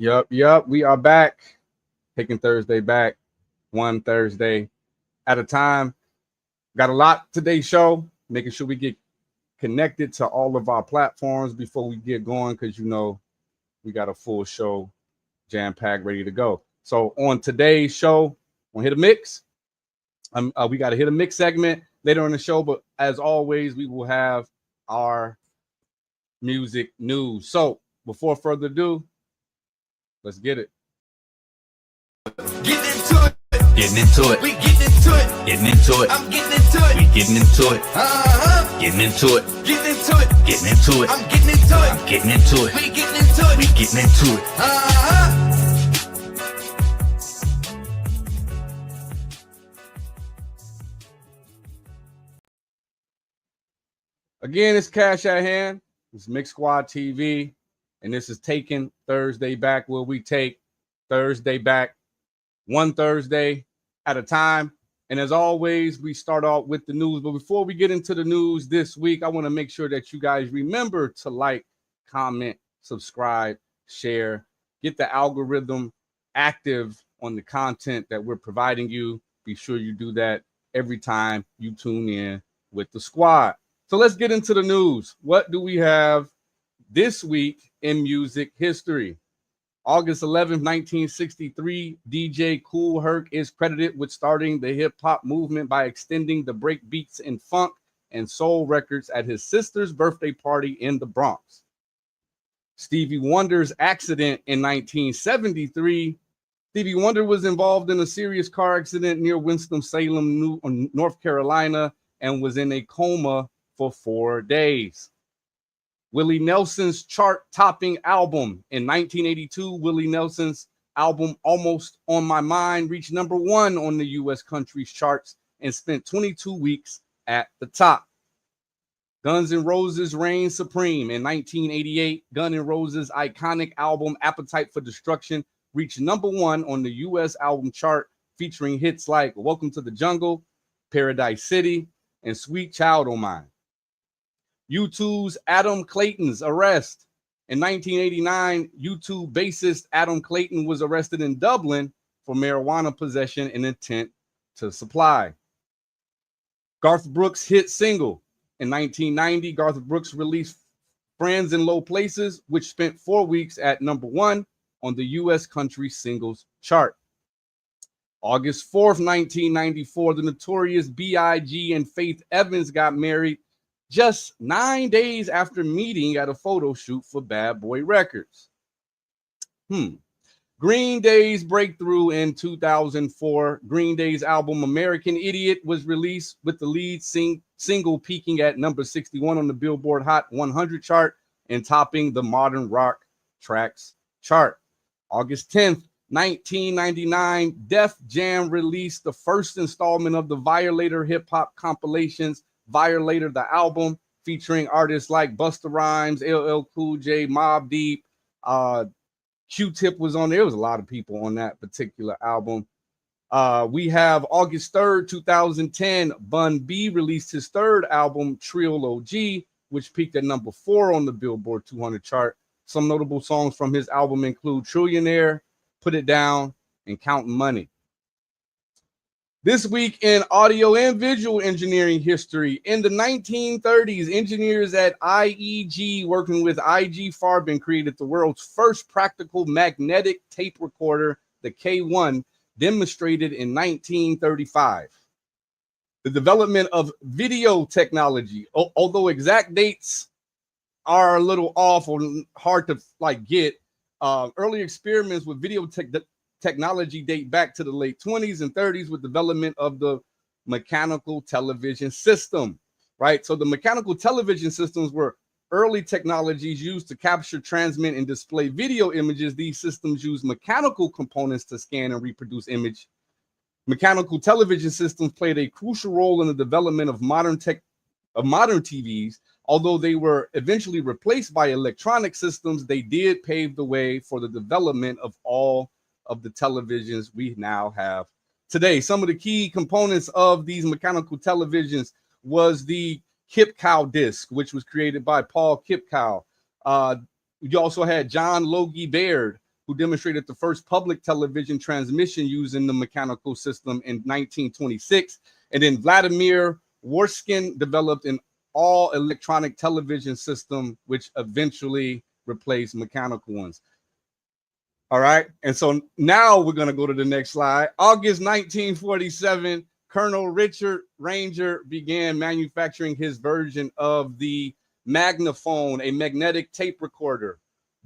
Yep. We are back. Taking Thursday back, one Thursday at a time. Got a lot today's show, making sure we get connected to all of our platforms before we get going, because we got a full show jam-packed, ready to go. So on today's show, we'll hit a mix. We got to hit a mix segment later on the show, but as always, we will have our music news. So before further ado, let's get it. Getting into it. Getting into it. We getting into it. Getting into it. I'm getting into it. We getting into it. Getting into it. Getting into it. Getting into it. I'm getting into it. I'm getting into it. We getting into it. We getting into it. Again, it's Cash at Hand. It's Mixsquadtv, and this is Takin Thursday back, where we take Thursday back, one Thursday at a time. And as always, we start off with the news. But before we get into the news this week, I want to make sure that you guys remember to like, comment, subscribe, share, get the algorithm active on the content that we're providing you. Be sure you do that every time you tune in with the squad. So let's get into the news. What do we have this week in music history? August 11th, 1963, DJ Kool Herc is credited with starting the hip-hop movement by extending the break beats and funk and soul records at his sister's birthday party in the Bronx. Stevie Wonder's accident in 1973. Stevie Wonder was involved in a serious car accident near Winston-Salem, North Carolina, and was in a coma for 4 days. Willie Nelson's chart-topping album in 1982, Willie Nelson's album Almost on My Mind reached number 1 on the U.S. country's charts and spent 22 weeks at the top. Guns N' Roses reigned supreme in 1988. Guns N' Roses' iconic album Appetite for Destruction reached number 1 on the U.S. album chart, featuring hits like Welcome to the Jungle, Paradise City, and Sweet Child O' Mine. U2's Adam Clayton's arrest. In 1989, U2 bassist Adam Clayton was arrested in Dublin for marijuana possession and intent to supply. Garth Brooks' hit single. In 1990, Garth Brooks released Friends in Low Places, which spent 4 weeks at number 1 on the U.S. country singles chart. August 4th, 1994, the Notorious B.I.G. and Faith Evans got married just 9 days after meeting at a photo shoot for Bad Boy Records. Green Day's breakthrough in 2004. Green Day's album American Idiot was released with the lead single peaking at number 61 on the Billboard Hot 100 chart and topping the Modern Rock Tracks chart. August 10th, 1999, Def Jam released the first installment of the Violator hip-hop compilations, Violator the album, featuring artists like Busta Rhymes, LL Cool J, Mobb Deep, Q-Tip was on there. There was a lot of people on that particular album. We have August 3rd, 2010, Bun B released his third album, Trilogy, which peaked at number 4 on the Billboard 200 chart. Some notable songs from his album include Trillionaire, Put It Down, and Counting Money. This week in audio and visual engineering history, in the 1930s, engineers at IEG working with IG Farben created the world's first practical magnetic tape recorder, the K1, demonstrated in 1935. The development of video technology, although exact dates are a little off or hard to get, early experiments with video technology date back to the late 20s and 30s with development of the mechanical television system, right? So the mechanical television systems were early technologies used to capture, transmit, and display video images. These systems use mechanical components to scan and reproduce image. Mechanical television systems played a crucial role in the development of modern TVs. Although they were eventually replaced by electronic systems, they did pave the way for the development of all of the televisions we now have today. Some of the key components of these mechanical televisions was the Kipkow disc, which was created by Paul Kipkow. You also had John Logie Baird, who demonstrated the first public television transmission using the mechanical system in 1926. And then Vladimir Worskin developed an all-electronic television system, which eventually replaced mechanical ones. All right. And so now we're going to go to the next slide. August 1947, Colonel Richard Ranger began manufacturing his version of the magnaphone, a magnetic tape recorder.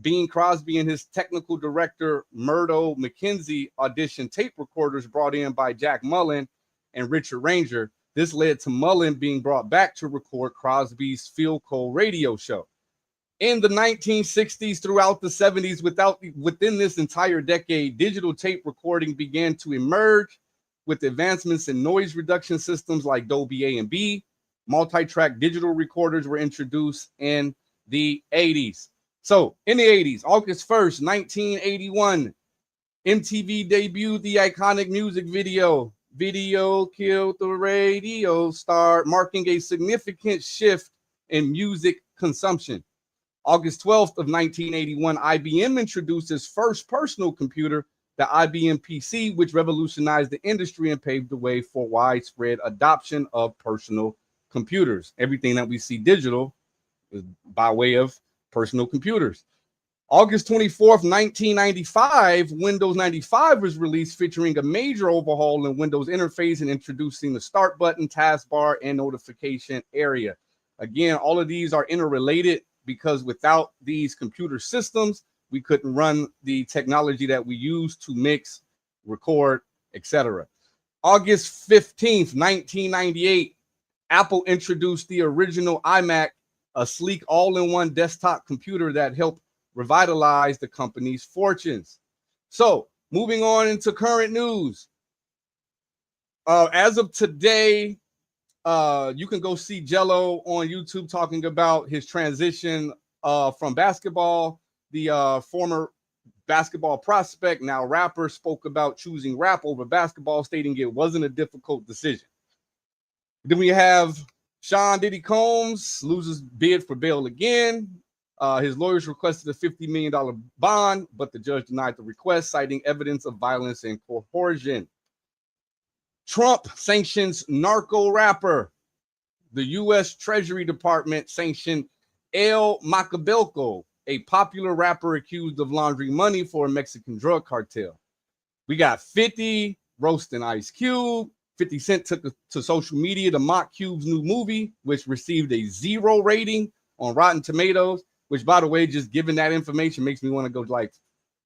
Bing Crosby and his technical director, Murdo McKenzie, auditioned tape recorders brought in by Jack Mullen and Richard Ranger. This led to Mullen being brought back to record Crosby's Philco radio show. In the 1960s, throughout the 70s, within this entire decade, digital tape recording began to emerge with advancements in noise reduction systems like Dolby A and B. Multi-track digital recorders were introduced in the 80s. So in the 80s, August 1st, 1981, MTV debuted the iconic music video, Video Killed the Radio Star, marking a significant shift in music consumption. August 12th of 1981, IBM introduced its first personal computer, the IBM PC, which revolutionized the industry and paved the way for widespread adoption of personal computers. Everything that we see digital is by way of personal computers. August 24th, 1995, Windows 95 was released, featuring a major overhaul in Windows interface and introducing the start button, taskbar, and notification area. Again, all of these are interrelated because without these computer systems, we couldn't run the technology that we use to mix, record, etc. August 15th, 1998, Apple introduced the original iMac, a sleek all-in-one desktop computer that helped revitalize the company's fortunes. So, moving on into current news. As of today, you can go see Jello on YouTube talking about his transition from basketball. The former basketball prospect, now rapper, spoke about choosing rap over basketball, stating it wasn't a difficult decision. Then we have Sean Diddy Combs loses bid for bail again. His lawyers requested a $50 million bond, but the judge denied the request, citing evidence of violence and coercion. Trump sanctions narco rapper. The U.S. Treasury Department sanctioned El Macabelco, a popular rapper accused of laundering money for a Mexican drug cartel. We got 50 roasting Ice Cube. 50 Cent took to social media to mock Cube's new movie, which received a 0 rating on Rotten Tomatoes, which, by the way, just giving that information makes me want to go like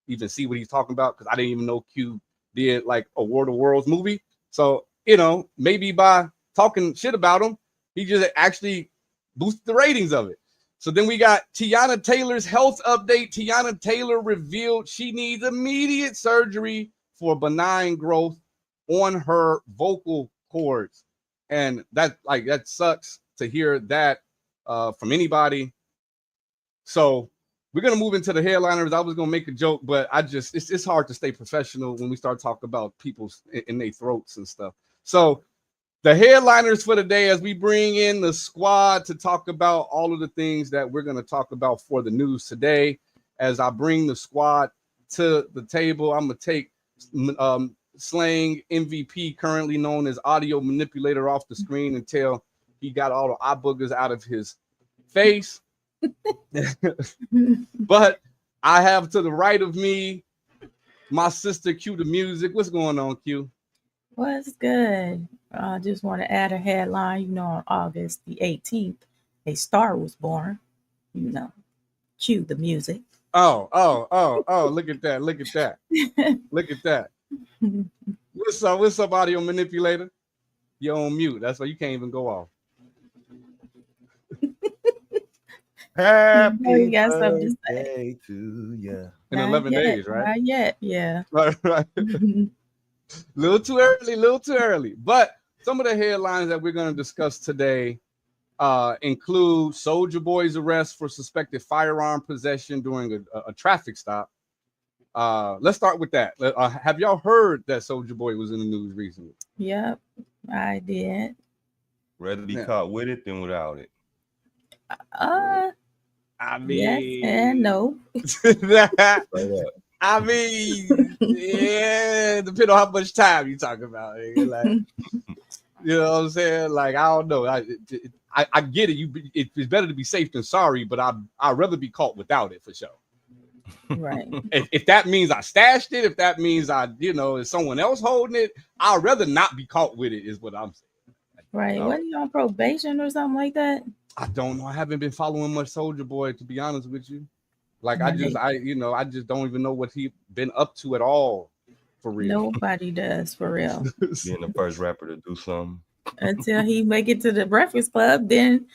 even see what he's talking about, because I didn't even know Cube did like a War of the Worlds movie. So, you know, maybe by talking shit about him, he just actually boosted the ratings of it. So then we got Tiana Taylor's health update. Tiana Taylor revealed she needs immediate surgery for benign growth on her vocal cords. And that sucks to hear that from anybody. So we're going to move into the headliners. I was going to make a joke, but it's hard to stay professional when we start talking about people's in their throats and stuff. So the headliners for the day, as we bring in the squad to talk about all of the things that we're going to talk about for the news today. As I bring the squad to the table, I'm going to take Slang MVP, currently known as Audio Manipulator, off the screen until he got all the eye boogers out of his face. But I have to the right of me my sister Q the Music. What's going on, Q? What's good? I just want to add a headline. You know, on August the 18th, a star was born. You know, Q the Music. Oh, look at that. Look at that. Look at that. What's up, Audio Manipulator? You're on mute. That's why you can't even go off. Happy you got something to say birthday to you. In 11 days, right? Not yet, yeah. Right. Little too early. But some of the headlines that we're going to discuss today include Soulja Boy's arrest for suspected firearm possession during a traffic stop. Let's start with that. Have y'all heard that Soulja Boy was in the news recently? Yep, I did. Rather be caught with it than without it. I mean, yes and no. I mean, yeah, depending on how much time you talking about. Like, you know what I'm saying? Like, I don't know. I get it. It's better to be safe than sorry, but I'd rather be caught without it for sure. Right. If that means I stashed it, if that means is someone else holding it, I'd rather not be caught with it, is what I'm saying. Right. Wasn't he on probation or something like that? I don't know. I haven't been following much Soldier Boy, to be honest with you. Like, I just don't even know what he been up to at all, for real. Nobody does, for real. Being the first rapper to do something. Until he make it to the Breakfast Club, then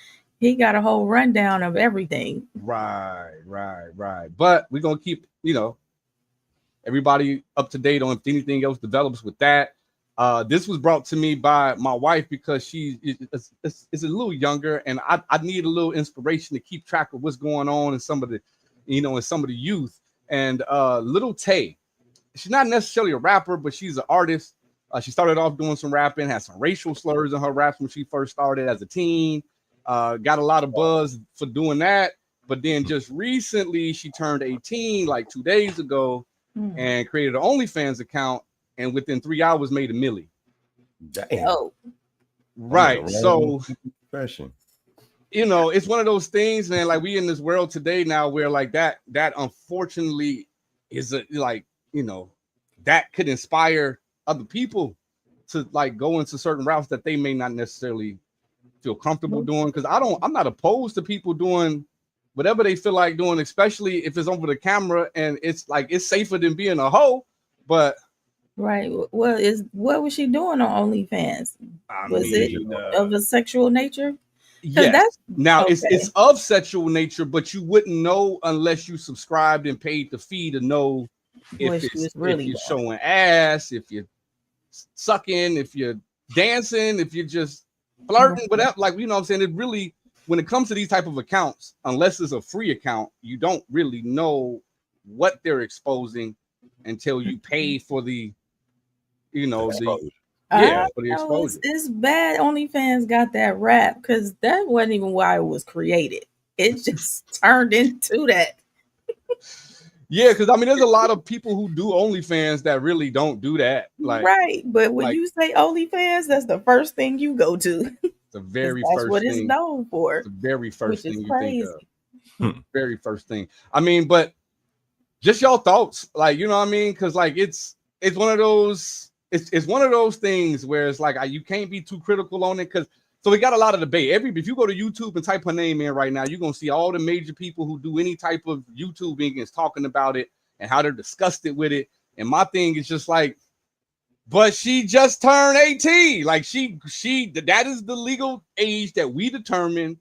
he got a whole rundown of everything. Right. But we're gonna keep, everybody up to date on if anything else develops with that. This was brought to me by my wife because she is a little younger, and I need a little inspiration to keep track of what's going on in some of the, in some of the youth. And little Tay, she's not necessarily a rapper, but she's an artist. She started off doing some rapping, had some racial slurs in her raps when she first started as a teen. Got a lot of buzz for doing that. But then just recently, she turned 18 like 2 days ago and created an OnlyFans account. And within 3 hours, made $1 million. Damn. Oh, Right. So, fashion. it's one of those things, man. Like, we in this world today now where like that unfortunately is that could inspire other people to like go into certain routes that they may not necessarily feel comfortable doing. Because I'm not opposed to people doing whatever they feel like doing, especially if it's over the camera and it's like it's safer than being a hoe. But right. Well, what was she doing on OnlyFans? Was it of a sexual nature? Yes. Now okay. it's of sexual nature, but you wouldn't know unless you subscribed and paid the fee to know if you're showing ass, if you're sucking, if you're dancing, if you're just flirting, whatever. Like, what I'm saying? It really, when it comes to these type of accounts, unless it's a free account, you don't really know what they're exposing until you pay for the, for the exposure. It's bad OnlyFans got that rap because that wasn't even why it was created. It just turned into that. Yeah, because I mean, there's a lot of people who do OnlyFans that really don't do that. Like, right, but when you say OnlyFans, that's the first thing you go to. The very that's first what thing. It's known for. The very first thing you crazy. think of. Very first thing. I mean, but just y'all thoughts, like, you know what I mean? Because like it's one of those. It's one of those things where it's like you can't be too critical on it because. So we got a lot of debate. If you go to YouTube and type her name in right now, you're gonna see all the major people who do any type of YouTubing is talking about it and how they're disgusted with it. And my thing is just like, but she just turned 18. Like that is the legal age that we determine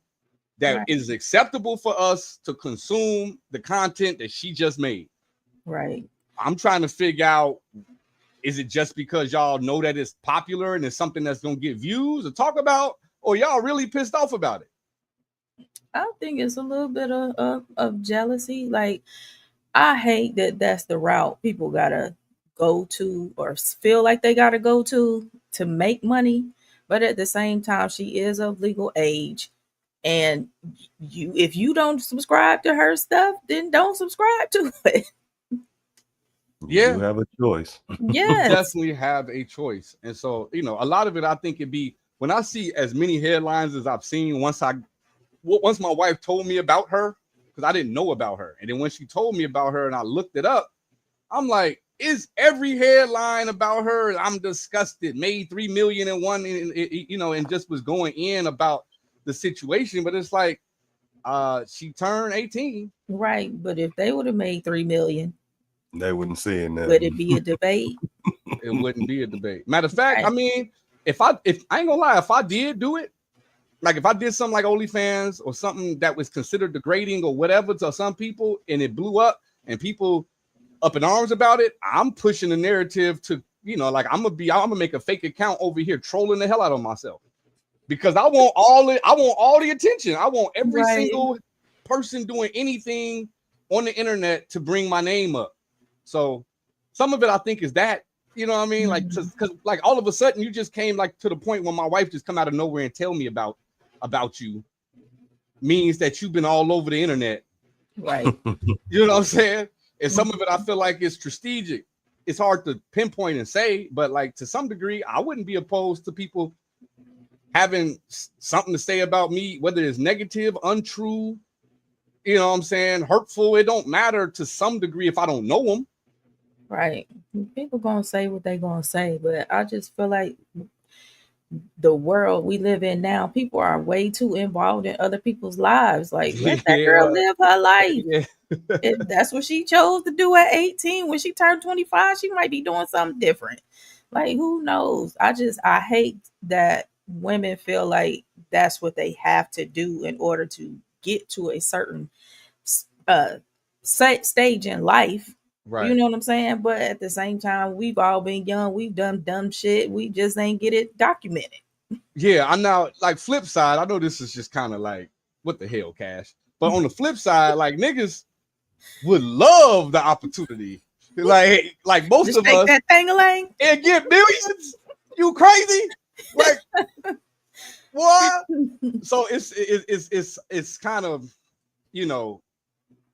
that is acceptable for us to consume the content that she just made. Right. I'm trying to figure out, is it just because y'all know that it's popular and it's something that's gonna get views or talk about? Or y'all really pissed off about it? I think it's a little bit of jealousy. Like, I hate that that's the route people gotta go to or feel like they gotta go to make money. But at the same time, she is of legal age. And if you don't subscribe to her stuff, then don't subscribe to it. Yeah. You have a choice. Yes. You definitely have a choice. And so, a lot of it, I think it'd be, when I see as many headlines as I've seen, once my wife told me about her, because I didn't know about her. And then when she told me about her and I looked it up, I'm like, is every headline about her? I'm disgusted. Made $3 million in one, and just was going in about the situation. But it's like, she turned 18. Right. But if they would have made $3 million, they wouldn't say nothing. Would it be a debate? It wouldn't be a debate. Matter of fact, I mean, if I ain't gonna lie, if I did do it, like if I did something like OnlyFans or something that was considered degrading or whatever to some people and it blew up and people up in arms about it, I'm pushing the narrative to, like I'm gonna make a fake account over here trolling the hell out of myself because I want all the attention. I want every single person doing anything on the internet to bring my name up. So some of it I think is that. You know what I mean? Like, because like all of a sudden you just came like to the point when my wife just come out of nowhere and tell me about you means that you've been all over the internet. Right. You know what I'm saying? And some of it I feel like is strategic. It's hard to pinpoint and say, but like to some degree, I wouldn't be opposed to people having something to say about me, whether it's negative, untrue, you know what I'm saying, hurtful. It don't matter to some degree if I don't know them. Right. People gonna say what they gonna say, but I just feel like the world we live in now, people are way too involved in other people's lives. Like, let that girl live her life. Yeah. If that's what she chose to do at 18, when she turned 25, she might be doing something different. Like, who knows? I hate that women feel like that's what they have to do in order to get to a certain uh stage in life. Right. You know what I'm saying? But at the same time, we've all been young, we've done dumb shit, we just ain't get it documented. Yeah, I'm now like flip side. I know this is just kind of like what the hell, Cash. But on the flip side, like niggas would love the opportunity. Like most Just of take us that thing-a-lang. and get millions. You crazy? Like what? So it's kind of, you know,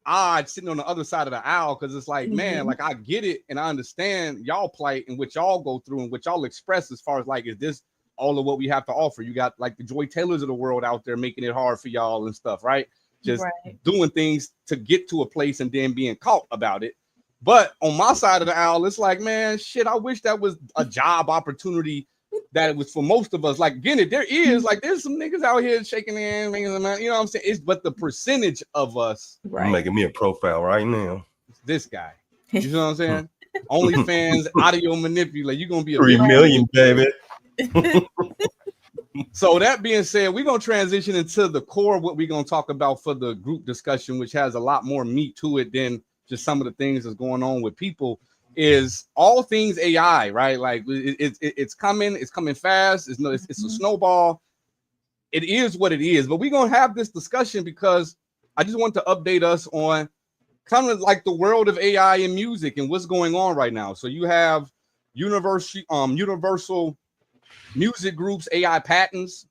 odd sitting on the other side of the aisle because it's like, man, like I get it and I understand y'all plight and what y'all go through and what y'all express as far as like, is this all of what we have to offer? You got like the Joy Taylors of the world out there making it hard for y'all and stuff, right? Just doing things to get to a place and then being caught about it. But on my side of the aisle, it's like, man, shit, I wish that was a job opportunity that it was for most of us. Like, again, there is like there's some niggas out here shaking hands, you know what I'm saying? It's but the percentage of us, You're making me a profile right now. this guy, you know what I'm saying? OnlyFans audio manipulate. You're gonna be a 3 million, baby. So that being said, we're gonna transition into the core of what we're gonna talk about for the group discussion, which has a lot more meat to it than just some of the things that's going on with people. Is all things AI, right? Like it's coming fast. It's a snowball. It is what it is. But we're gonna have this discussion because I just want to update us on kind of like the world of AI in music and what's going on right now. So you have Universal Music Group's AI patents.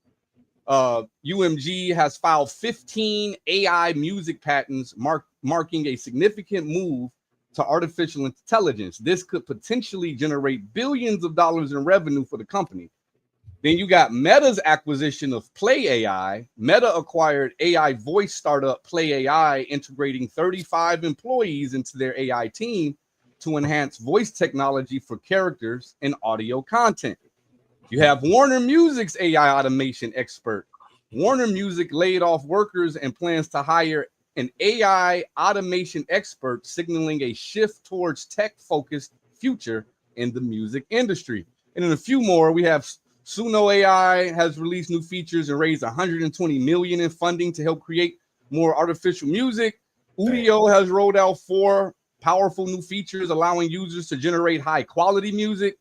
UMG has filed 15 AI music patents, marking a significant move to artificial intelligence. This could potentially generate billions of dollars in revenue for the company. Then you got Meta's acquisition of Play AI. Meta acquired AI voice startup Play AI, integrating 35 employees into their AI team to enhance voice technology for characters and audio content. You have Warner Music's AI automation expert. Warner Music laid off workers and plans to hire an AI automation expert, signaling a shift towards tech-focused future in the music industry. And in a few more, we have Suno AI has released new features and raised 120 million in funding to help create more artificial music. Udio has rolled out 4 powerful new features, allowing users to generate high-quality music.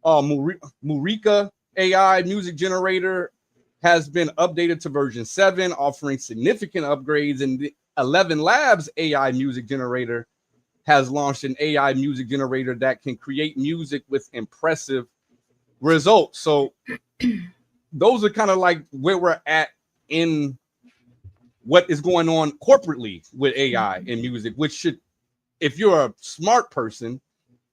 Murica AI music generator has been updated to version 7, offering significant upgrades. And the 11 Labs AI music generator has launched an AI music generator that can create music with impressive results. So those are kind of like where we're at in what is going on corporately with AI and music, which should, if you're a smart person,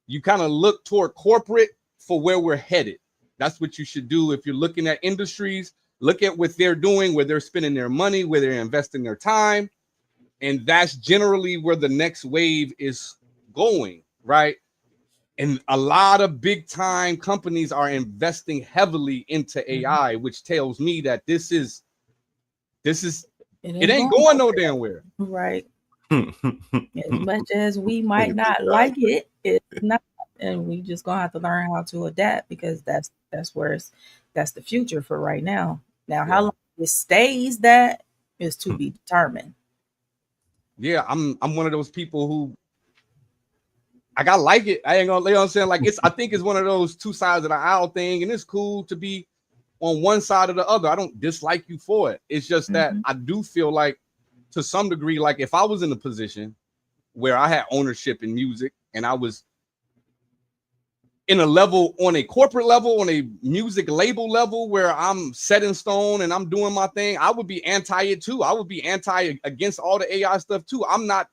you kind of look toward corporate for where we're headed. That's what you should do. If you're looking at industries, look at what they're doing, where they're spending their money, where they're investing their time. And that's generally where the next wave is going, right? And a lot of big time companies are investing heavily into AI, which tells me that this is it ain't going no damn where. Right. As much as we might not like it, it's not, and we just gonna have to learn how to adapt, because that's the future for right now. Now, how long it stays, that is to be determined. Yeah, I'm one of those people who I gotta like it. I ain't gonna, you know what I'm saying? Like I think it's one of those two sides of the aisle thing, and it's cool to be on one side or the other. I don't dislike you for it. It's just that I do feel like, to some degree, like if I was in a position where I had ownership in music and I was in a level, on a corporate level, on a music label level, where I'm set in stone and I'm doing my thing, I would be anti it too. I would be anti against all the AI stuff too. I'm not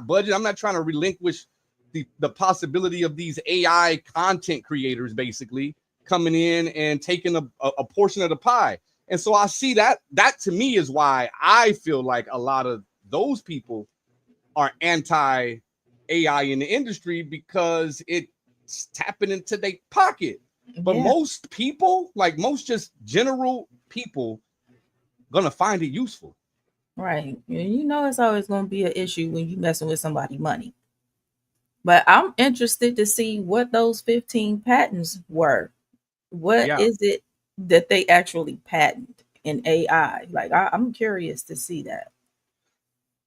budging. I'm not trying to relinquish the possibility of these AI content creators basically coming in and taking a portion of the pie. And so I see that to me is why I feel like a lot of those people are anti AI in the industry, because it's tapping into their pocket. But most people, like most just general people, gonna find it useful. Right. You know, it's always going to be an issue when you messing with somebody's money. But I'm interested to see what those 15 patents were. What Yeah. is it that they actually patent in AI? Like, I'm curious to see that.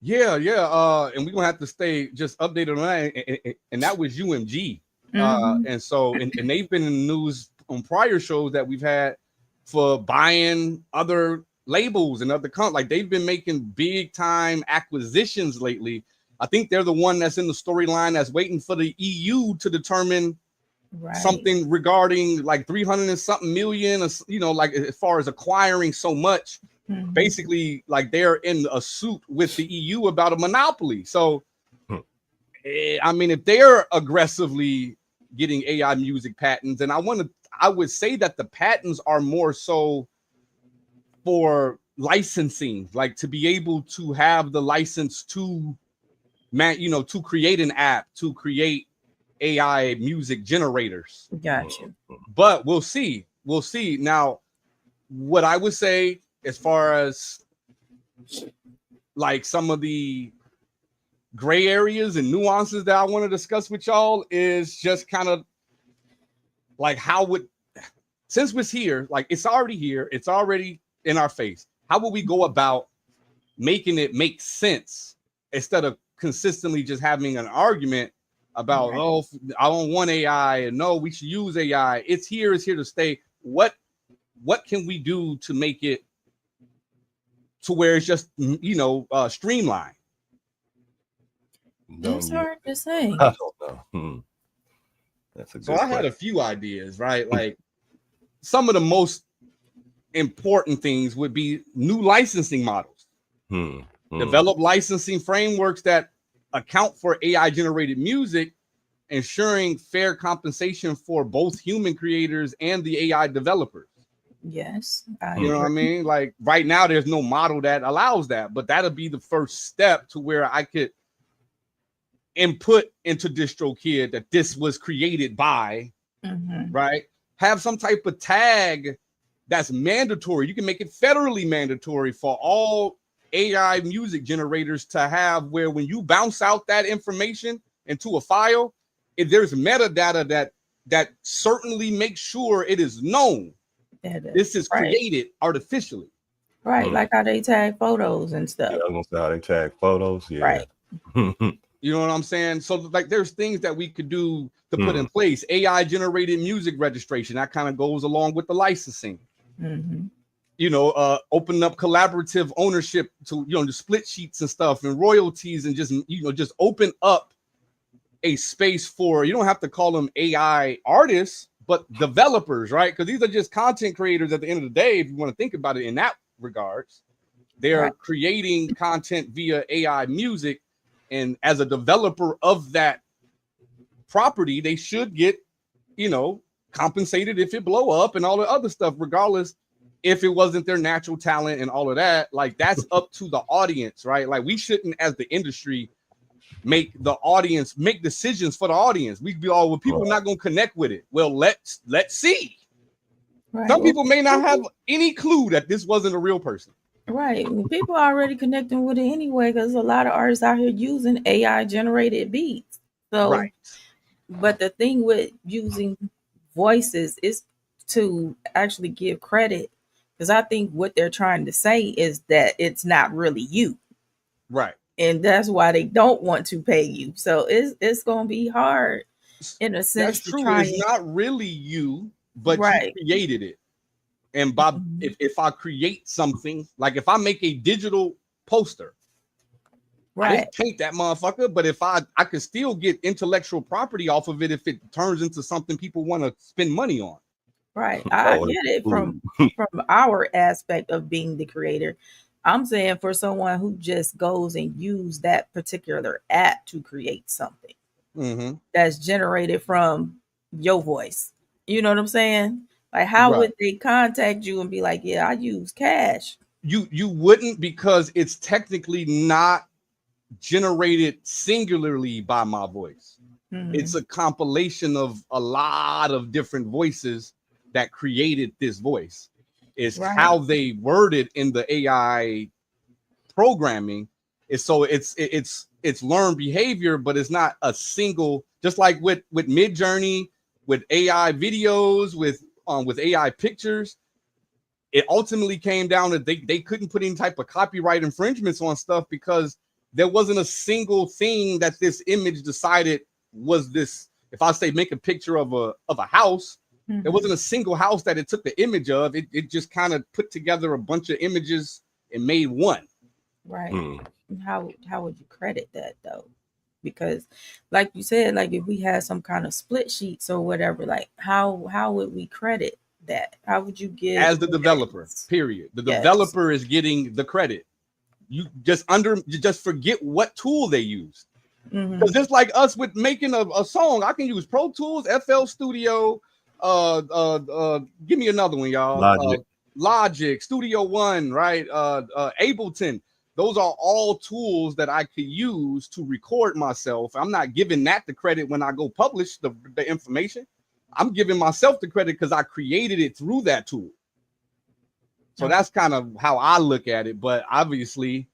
Yeah. And we're gonna have to stay just updated on that. And that was UMG. Mhm. And so and they've been in the news on prior shows that we've had for buying other labels and other like they've been making big time acquisitions lately. I think they're the one that's in the storyline that's waiting for the EU to determine Right. something regarding like 300 and something million, you know, like as far as acquiring so much. Mhm. Basically, like they're in a suit with the EU about a monopoly. So I mean, if they're aggressively getting AI music patents, and I would say that the patents are more so for licensing, like to be able to have the license to to create an app, to create AI music generators. Gotcha. But we'll see. We'll see. Now, what I would say as far as like some of the gray areas and nuances that I want to discuss with y'all is just kind of like since it's here, like it's already here, it's already in our face. How would we go about making it make sense instead of consistently just having an argument about, oh, I don't want AI and no, we should use AI. It's here to stay. What can we do to make it to where it's just streamlined? That's hard to say. I don't know. That's a good So I had a few ideas, right? Like some of the most important things would be new licensing models. Develop licensing frameworks that account for AI generated music, ensuring fair compensation for both human creators and the AI developers. Yes. You know what I mean? Like right now, there's no model that allows that, but that'll be the first step to where I could input into DistroKid that this was created by, right? Have some type of tag that's mandatory. You can make it federally mandatory for all AI music generators to have, where when you bounce out that information into a file, if there's metadata that certainly makes sure it is known this is created artificially. Right, like how they tag photos and stuff. Yeah, I was gonna say how they tag photos. Yeah. Right. You know what I'm saying? So like there's things that we could do to put in place. AI generated music registration, that kind of goes along with the licensing. Open up collaborative ownership to, the split sheets and stuff and royalties, and just open up a space for, you don't have to call them AI artists, but developers, right? Because these are just content creators at the end of the day, if you want to think about it in that regards. They're creating content via AI music, and as a developer of that property, they should get, compensated if it blow up and all the other stuff, regardless if it wasn't their natural talent and all of that. Like that's up to the audience, right? Like we shouldn't, as the industry, make the audience make decisions for the audience. We'd be all, well, people are not going to connect with it. Well, let's see. Right. Some people may not have any clue that this wasn't a real person. Right. Well, people are already connecting with it anyway, because a lot of artists out here using AI generated beats. So, but the thing with using voices is to actually give credit, because I think what they're trying to say is that it's not really you. Right. And that's why they don't want to pay you. So it's going to be hard in a sense. That's true. It's not really you, but you created it. And Bob, if I create something, like if I make a digital poster I Right. didn't paint that motherfucker, but if I could still get intellectual property off of it if it turns into something people want to spend money on. Right. I Oh, get it ooh. from our aspect of being the creator. I'm saying for someone who just goes and use that particular app to create something Mm-hmm. that's generated from your voice. You know what I'm saying? Like how Right. would they contact you and be like, "Yeah, I use cash." You wouldn't, because it's technically not generated singularly by my voice. Mhm. It's a compilation of a lot of different voices that created this voice. It's Right. how they worded in the AI programming. It's learned behavior, but it's not a single. Just like with Midjourney, with AI videos, with AI pictures, it ultimately came down that they couldn't put any type of copyright infringements on stuff because there wasn't a single thing that this image decided was this. If I say make a picture of a house, there Mhm. wasn't a single house that it took the image of. It just kind of put together a bunch of images and made one. Right. Hmm. How would you credit that though? Because like you said, like if we had some kind of split sheets or whatever, like how would we credit that? How would you give As the developer, credence? period. The Yes. developer is getting the credit. You just forget what tool they used. Mhm. Because just like us with making a song, I can use Pro Tools, FL Studio, give me another one, y'all. Logic. Logic, Studio One, right? Ableton. Those are all tools that I could use to record myself. I'm not giving that the credit when I go publish the information. I'm giving myself the credit because I created it through that tool. So Okay. that's kind of how I look at it. But obviously,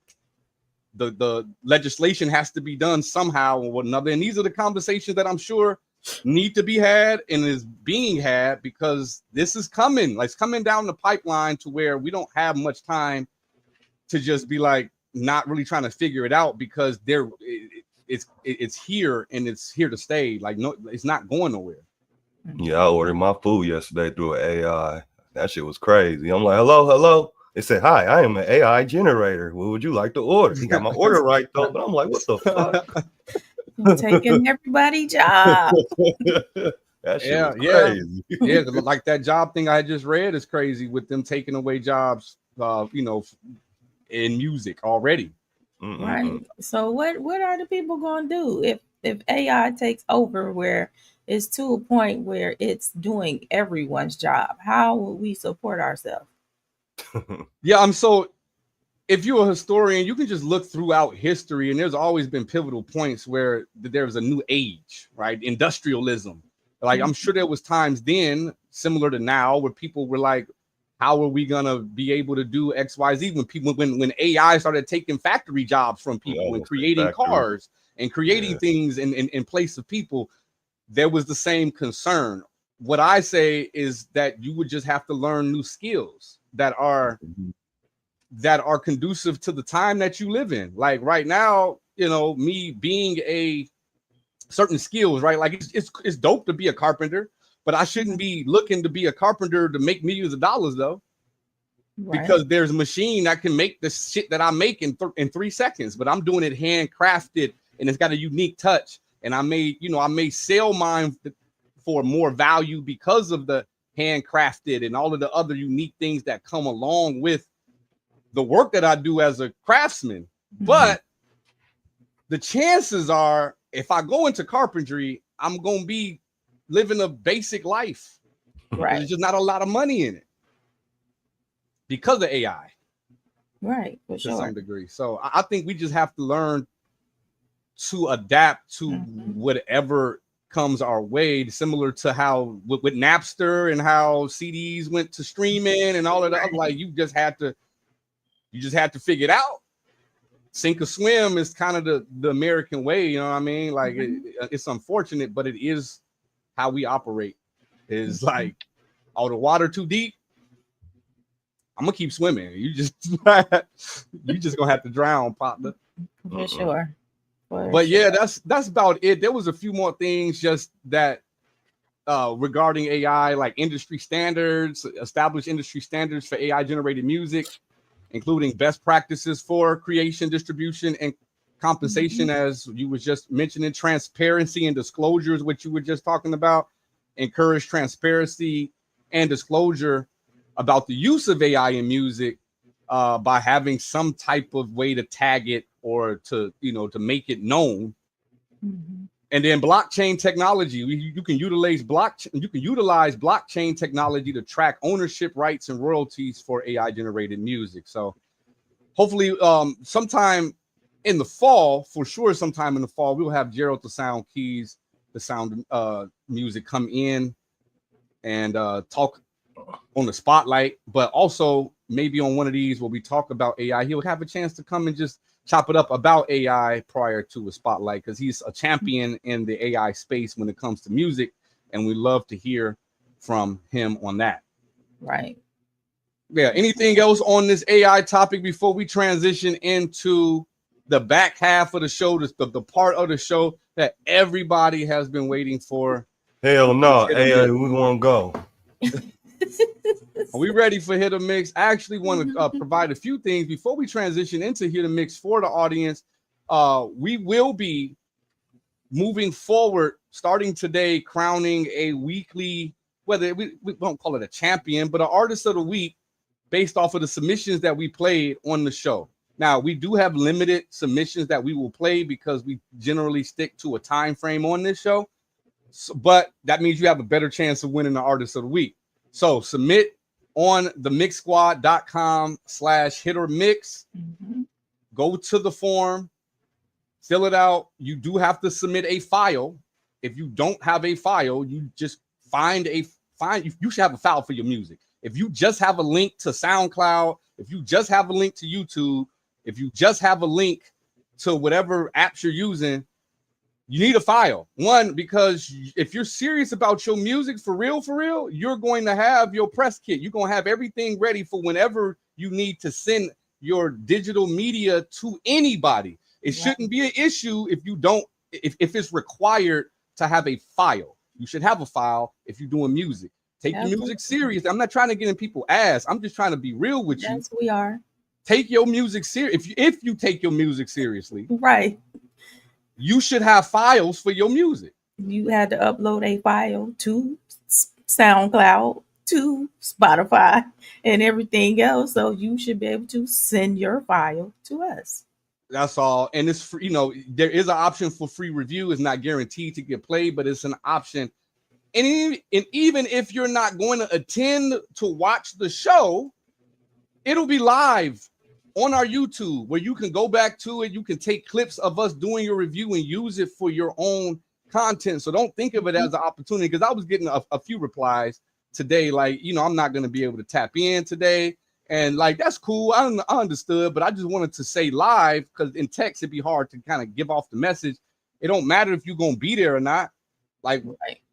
the legislation has to be done somehow or another. And these are the conversations that I'm sure need to be had and is being had, because this is coming. Like, it's coming down the pipeline to where we don't have much time to just be like not really trying to figure it out, because it's here and it's here to stay. Like, no, it's not going nowhere. Yeah, I ordered my food yesterday through an AI. That shit was crazy. I'm like, hello. It said, hi, I am an AI generator. What would you like to order? He got my order right though, but I'm like, what the fuck? You're taking everybody's job. That shit Yeah, was crazy. Yeah, like that job thing I just read is crazy, with them taking away jobs, in music already. Right. So what are the people gonna do if AI takes over where it's to a point where it's doing everyone's job? How will we support ourselves? Yeah, so if you're a historian, you can just look throughout history, and there's always been pivotal points where there was a new age, right? Industrialism. Like, I'm sure there was times then, similar to now, where people were like, how are we gonna be able to do XYZ when AI started taking factory jobs from people and creating cars and creating things in place of people? There was the same concern. What I say is that you would just have to learn new skills that are conducive to the time that you live in. Like right now, me being a certain skills, right? Like it's dope to be a carpenter, but I shouldn't be looking to be a carpenter to make millions of dollars though. Right. Because there's a machine that can make the shit that I make in 3 seconds, but I'm doing it handcrafted and it's got a unique touch. And I may sell mine for more value because of the handcrafted and all of the other unique things that come along with the work that I do as a craftsman. But the chances are, if I go into carpentry, I'm going to be living a basic life. Right. There's just not a lot of money in it because of AI. Right, for to sure. some degree. So I think we just have to learn to adapt to whatever comes our way, similar to how with Napster and how CDs went to streaming and all of that. Like, you just had to figure it out. Sink or swim is kind of the American way, you know what I mean? Like, it's unfortunate, but it is how we operate. Is like, oh, the water too deep, I'm gonna keep swimming. You just gonna have to drown, partner. For sure. But yeah, that's about it. There was a few more things just that regarding AI, like industry standards, established industry standards for AI generated music, including best practices for creation, distribution, and compensation, as you was just mentioning, transparency and disclosures, what you were just talking about. Encourage transparency and disclosure about the use of AI in music by having some type of way to tag it or to make it known. And then blockchain technology, you can utilize blockchain technology to track ownership rights and royalties for AI generated music. So hopefully sometime in the fall, for sure, sometime in the fall, we'll have Gerald the Sound Keys, the sound music come in and talk on the spotlight, but also maybe on one of these where we talk about AI, he'll have a chance to come and just chop it up about AI prior to a spotlight, because he's a champion in the AI space when it comes to music, and we love to hear from him on that. Right. Yeah. Anything else on this AI topic before we transition into the back half of the show, the part of the show that everybody has been waiting for? Hell no, AI, we want to go. Are we ready for Hit or Mix? I actually want to provide a few things before we transition into Hit or Mix for the audience. We will be moving forward, starting today, crowning a weekly, whether we don't call it a champion, but an artist of the week based off of the submissions that we played on the show. Now, we do have limited submissions that we will play because we generally stick to a time frame on this show. So, but that means you have a better chance of winning the artist of the week. So submit on the mixsquad.com/hitormix. Go to the form, fill it out. You do have to submit a file. If you don't have a file, you just you should have a file for your music. If you just have a link to SoundCloud, if you just have a link to YouTube, if you just have a link to whatever apps you're using, you need a file. One, because if you're serious about your music for real, you're going to have your press kit. You're going to have everything ready for whenever you need to send your digital media to anybody. It shouldn't be an issue if you don't, if it's required to have a file. You should have a file if you're doing music. Take your music serious. I'm not trying to get in people's ass. I'm just trying to be real with you. Yes, we are. Take your music serious. If you take your music seriously, right, you should have files for your music. You had to upload a file to SoundCloud, to Spotify, and everything else. So you should be able to send your file to us. That's all. And it's free, there is an option for free review. It's not guaranteed to get played, but it's an option. And even if you're not going to attend to watch the show, it'll be live on our YouTube where you can go back to it. You can take clips of us doing your review and use it for your own content. So don't think of it as an opportunity, because I was getting a few replies today, like, I'm not going to be able to tap in today. And like, that's cool. I understood, but I just wanted to say live, because in text, it'd be hard to kind of give off the message. It don't matter if you're going to be there or not. Like,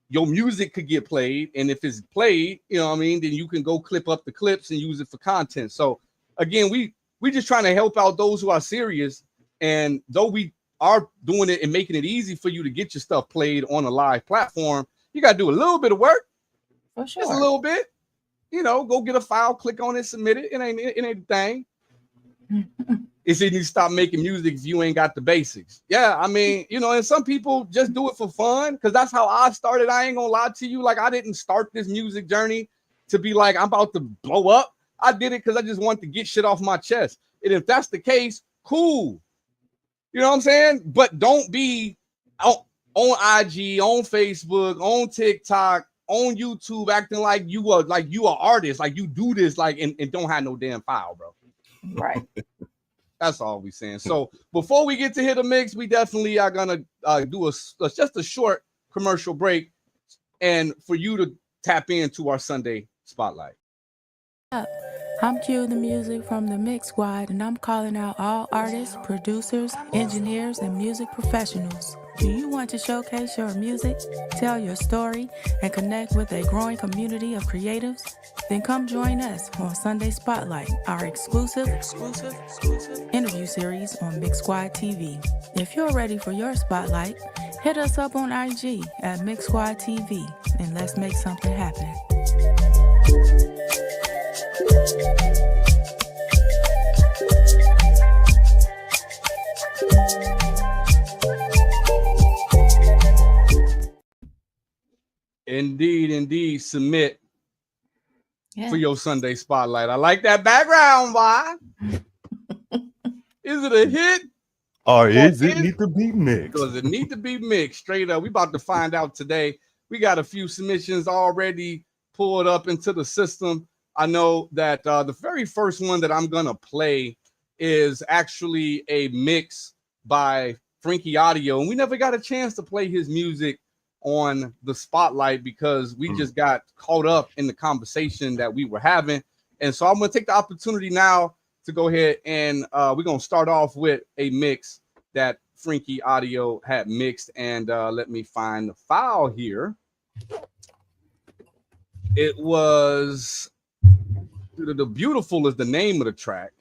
your music could get played. And if it's played, then you can go clip up the clips and use it for content. So again, we just trying to help out those who are serious. And though we are doing it and making it easy for you to get your stuff played on a live platform, you got to do a little bit of work. For sure. Just a little bit. Go get a file, click on it, submit it. It ain't a thing. It's easy to stop making music if you ain't got the basics. Yeah, and some people just do it for fun, because that's how I started. I ain't gonna lie to you. Like, I didn't start this music journey to be like, I'm about to blow up. I did it because I just wanted to get shit off my chest. And if that's the case, cool. You know what I'm saying? But don't be on IG, on Facebook, on TikTok, on YouTube acting like you are artist, like you do this, like and don't have no damn file, bro. Right. That's all we saying. So before we get to Hit or Mix, we definitely are gonna do just a short commercial break, and for you to tap into our Sunday spotlight. I'm Q the Music from the Mix Squad, and I'm calling out all artists, producers, engineers, and music professionals. Do you want to showcase your music, tell your story, and connect with a growing community of creatives? Then come join us on Sunday Spotlight, our exclusive interview series on Mixsquadtv. If you're ready for your spotlight, hit us up on IG at Mixsquadtv, and let's make something happen. Indeed. Submit Yeah. for your Sunday spotlight. I like that background, why? Is it a hit? Or is it need to be mixed? Does it need to be mixed? Straight up. We about to find out today. We got a few submissions already pulled up into the system. I know that the very first one that I'm going to play is actually a mix by Frankie Audio. And we never got a chance to play his music on the spotlight because we just got caught up in the conversation that we were having. And so I'm going to take the opportunity now to go ahead and we're going to start off with a mix that Frankie Audio had mixed. And let me find the file here. It was The Beautiful is the name of the track.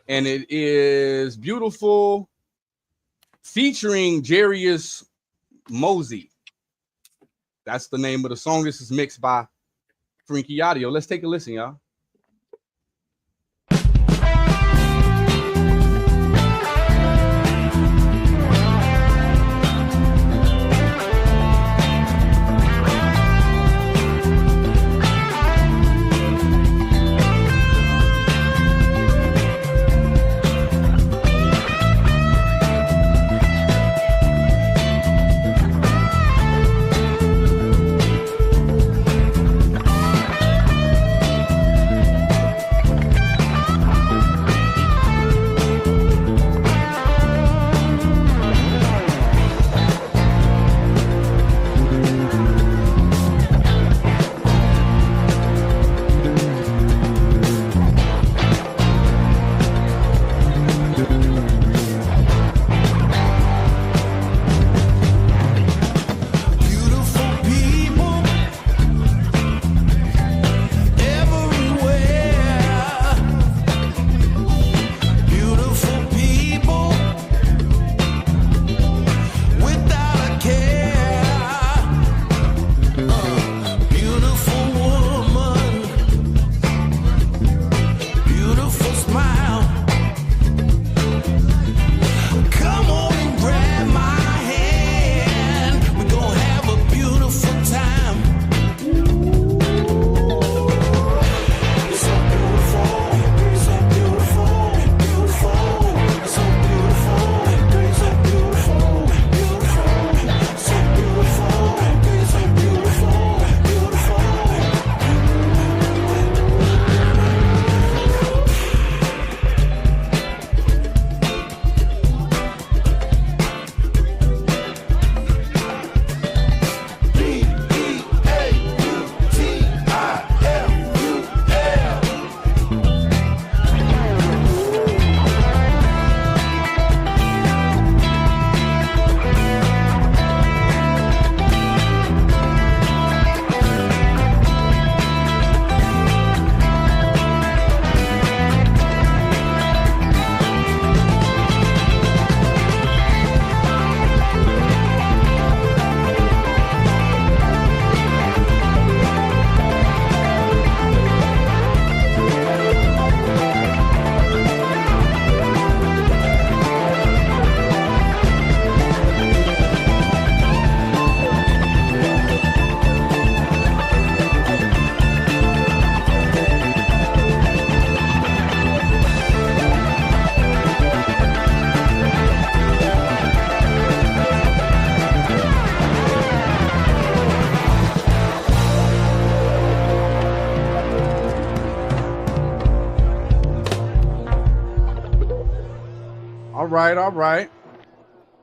And it is Beautiful featuring Jarius Mosey. That's the name of the song. This is mixed by Frankie Audio. Let's take a listen, y'all.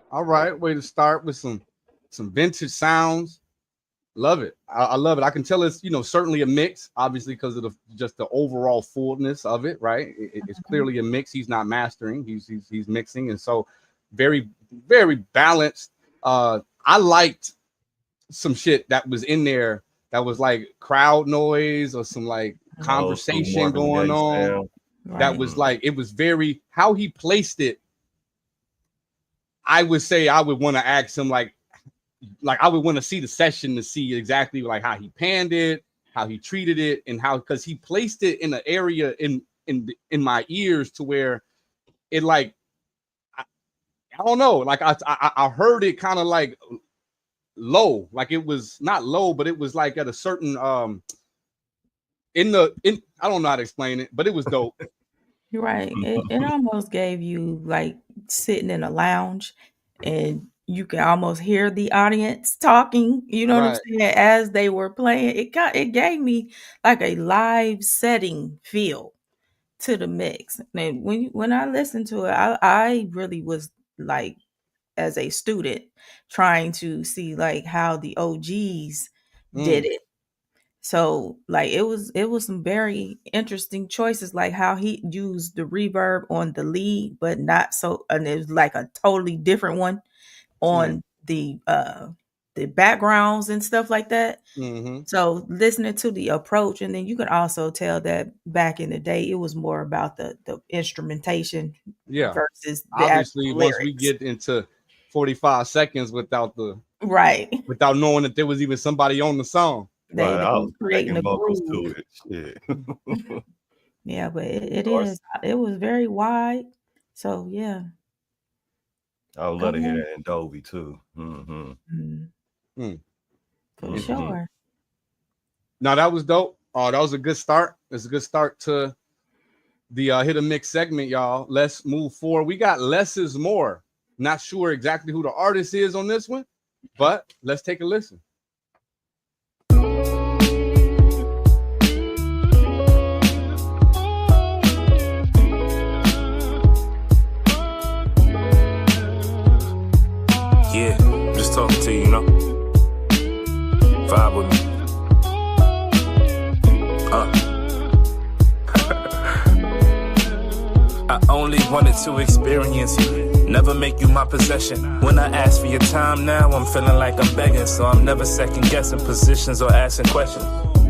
All right. Way to start with some vintage sounds. Love it. I love it. I can tell it's, certainly a mix, obviously, because of just the overall fullness of it, right? It's clearly a mix. He's not mastering. He's mixing. And so very, very balanced. I liked some shit that was in there that was like crowd noise or some like conversation going on. Right. That was like, it was very, how he placed it. I would say I would want to ask him like I would want to see the session to see exactly like how he panned it, how he treated it, and how, because he placed it in an area in my ears to where it like I don't know, like I heard it kind of like low. Like it was not low, but it was like at a certain in I don't know how to explain it, but it was dope. You're right. It almost gave you like sitting in a lounge and you can almost hear the audience talking, you know what I'm Right. saying, as they were playing. It gave me like a live setting feel to the mix. And when I listened to it, I really was like, as a student, trying to see like how the OGs did it. So like it was some very interesting choices, like how he used the reverb on the lead, but not so, and it was like a totally different one on the backgrounds and stuff like that. Mm-hmm. So listening to the approach, and then you can also tell that back in the day, it was more about the instrumentation Yeah. versus the Obviously, actual once we lyrics. get into 45 seconds without Right. knowing that there was even somebody on the song. Right, They I was was creating taking a vocals groove. to it. Shit. Yeah, but it Or s- is. It was very wide. So yeah, I would go love to hear on. that in Dolby too. Mm-hmm. Mm, Mm. for Mm-hmm. sure. Now that was dope. That was a good start. It's a good start to the hit a mix segment, y'all. Let's move forward. We got Less is More. Not sure exactly who the artist is on this one, but let's take a listen. Yeah, I'm just talking to you, you know. Vibe with me. I only wanted to experience you, never make you my possession. When I ask for your time now, I'm feeling like I'm begging, so I'm never second guessing positions or asking questions.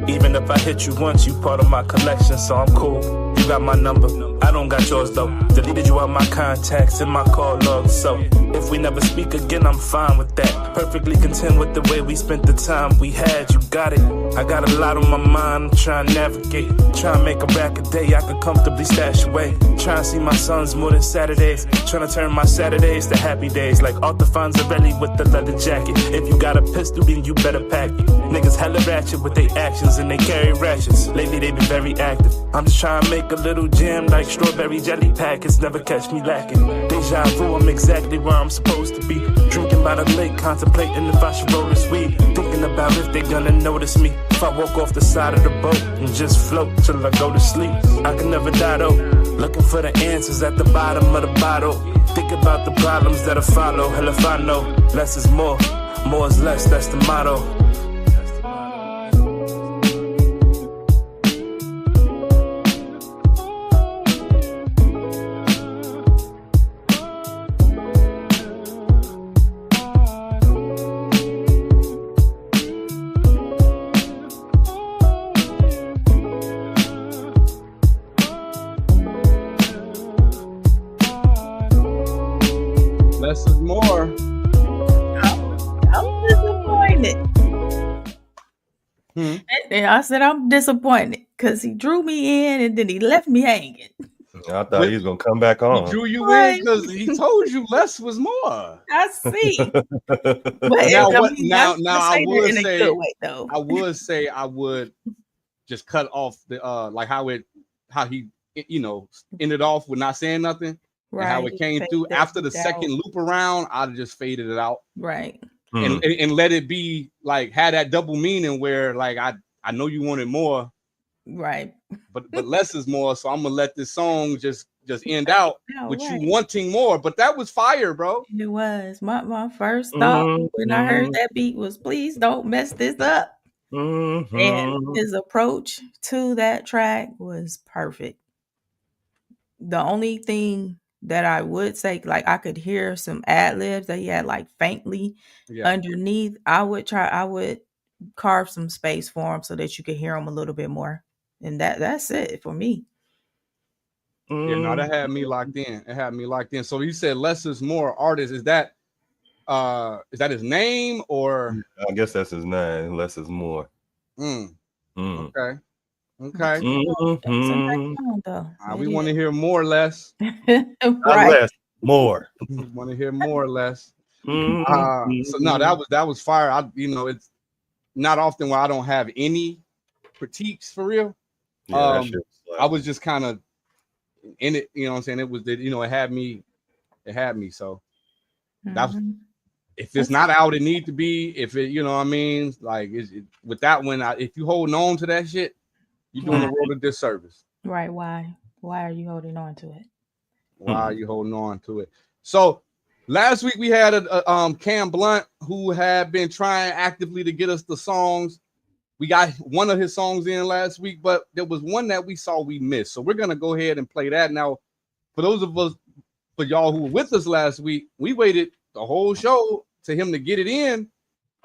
Even if I hit you once, you part of my collection, so I'm cool. You got my number, I don't got yours though. Deleted you out my contacts in my call log, so if we never speak again, I'm fine with that. Perfectly content with the way we spent the time we had, you got it. I got a lot on my mind, I'm trying to navigate. Trying to make a rack a day I can comfortably stash away. Trying to see my sons more than Saturdays. Trying to turn my Saturdays to happy days, like Arthur Fonzarelli with the leather jacket. If you got a pistol, then you better pack it. Niggas hella ratchet with their actions and they carry ratchets. Lately they been very active. I'm just trying to make a little jam like strawberry jelly packets. Never catch me lacking. Deja vu, I'm exactly where I'm supposed to be. Drinking by the lake, contemplating if I should roll this weed. Thinking about if they gonna notice me. If I walk off the side of the boat and just float till I go to sleep. I can never die though. Looking for the answers at the bottom of the bottle. Think about the problems that'll follow. Hell if I know, less is more. More is less, that's the motto. Less is more. I'm disappointed. And I said I'm disappointed because he drew me in and then he left me hanging. I thought he was gonna come back He on. drew you in Right. because he told you less was more. I see. But Now I what? mean, Now I I would in a say good way though. I would just cut off the like how he ended off with not saying nothing. And how it came Fade through that after the out. second loop around, I'd have just faded it out Right. and let it be like had that double meaning where like I know you wanted more, Right. but less is more. So I'm gonna let this song just end out No, with right. you wanting more. But that was fire, bro. It was. My first thought when I heard that beat was, please don't mess this up. And his approach to that track was perfect. The only thing that I would say, like I could hear some ad libs that he had like faintly underneath. I would carve some space for him so that you could hear him a little bit more. And that's it for me. Yeah, no, that had me locked in. It had me locked in. So you said less is more artist. Is that his name or? I guess that's his name. Less is more. Okay. It's a nice song, though. We want to hear more or less. Right. Not less, more. We want to hear more or less. So no, that was fire. It's not often where I don't have any critiques for real. Yeah, that shit was I was just kind of in it, you know what I'm saying? It was that, it had me. So that's if it's not out, it need to be. If it, you know what I mean, like with that one, if you holding on to that shit, you're doing the world a disservice. Right? Why are you holding on to it? Why are you holding on to it? So last week we had a Cam Blunt who had been trying actively to get us the songs. We got one of his songs in last week, but there was one that we saw we missed. So we're gonna go ahead and play that now. For those of us, for y'all who were with us last week, we waited the whole show to him to get it in,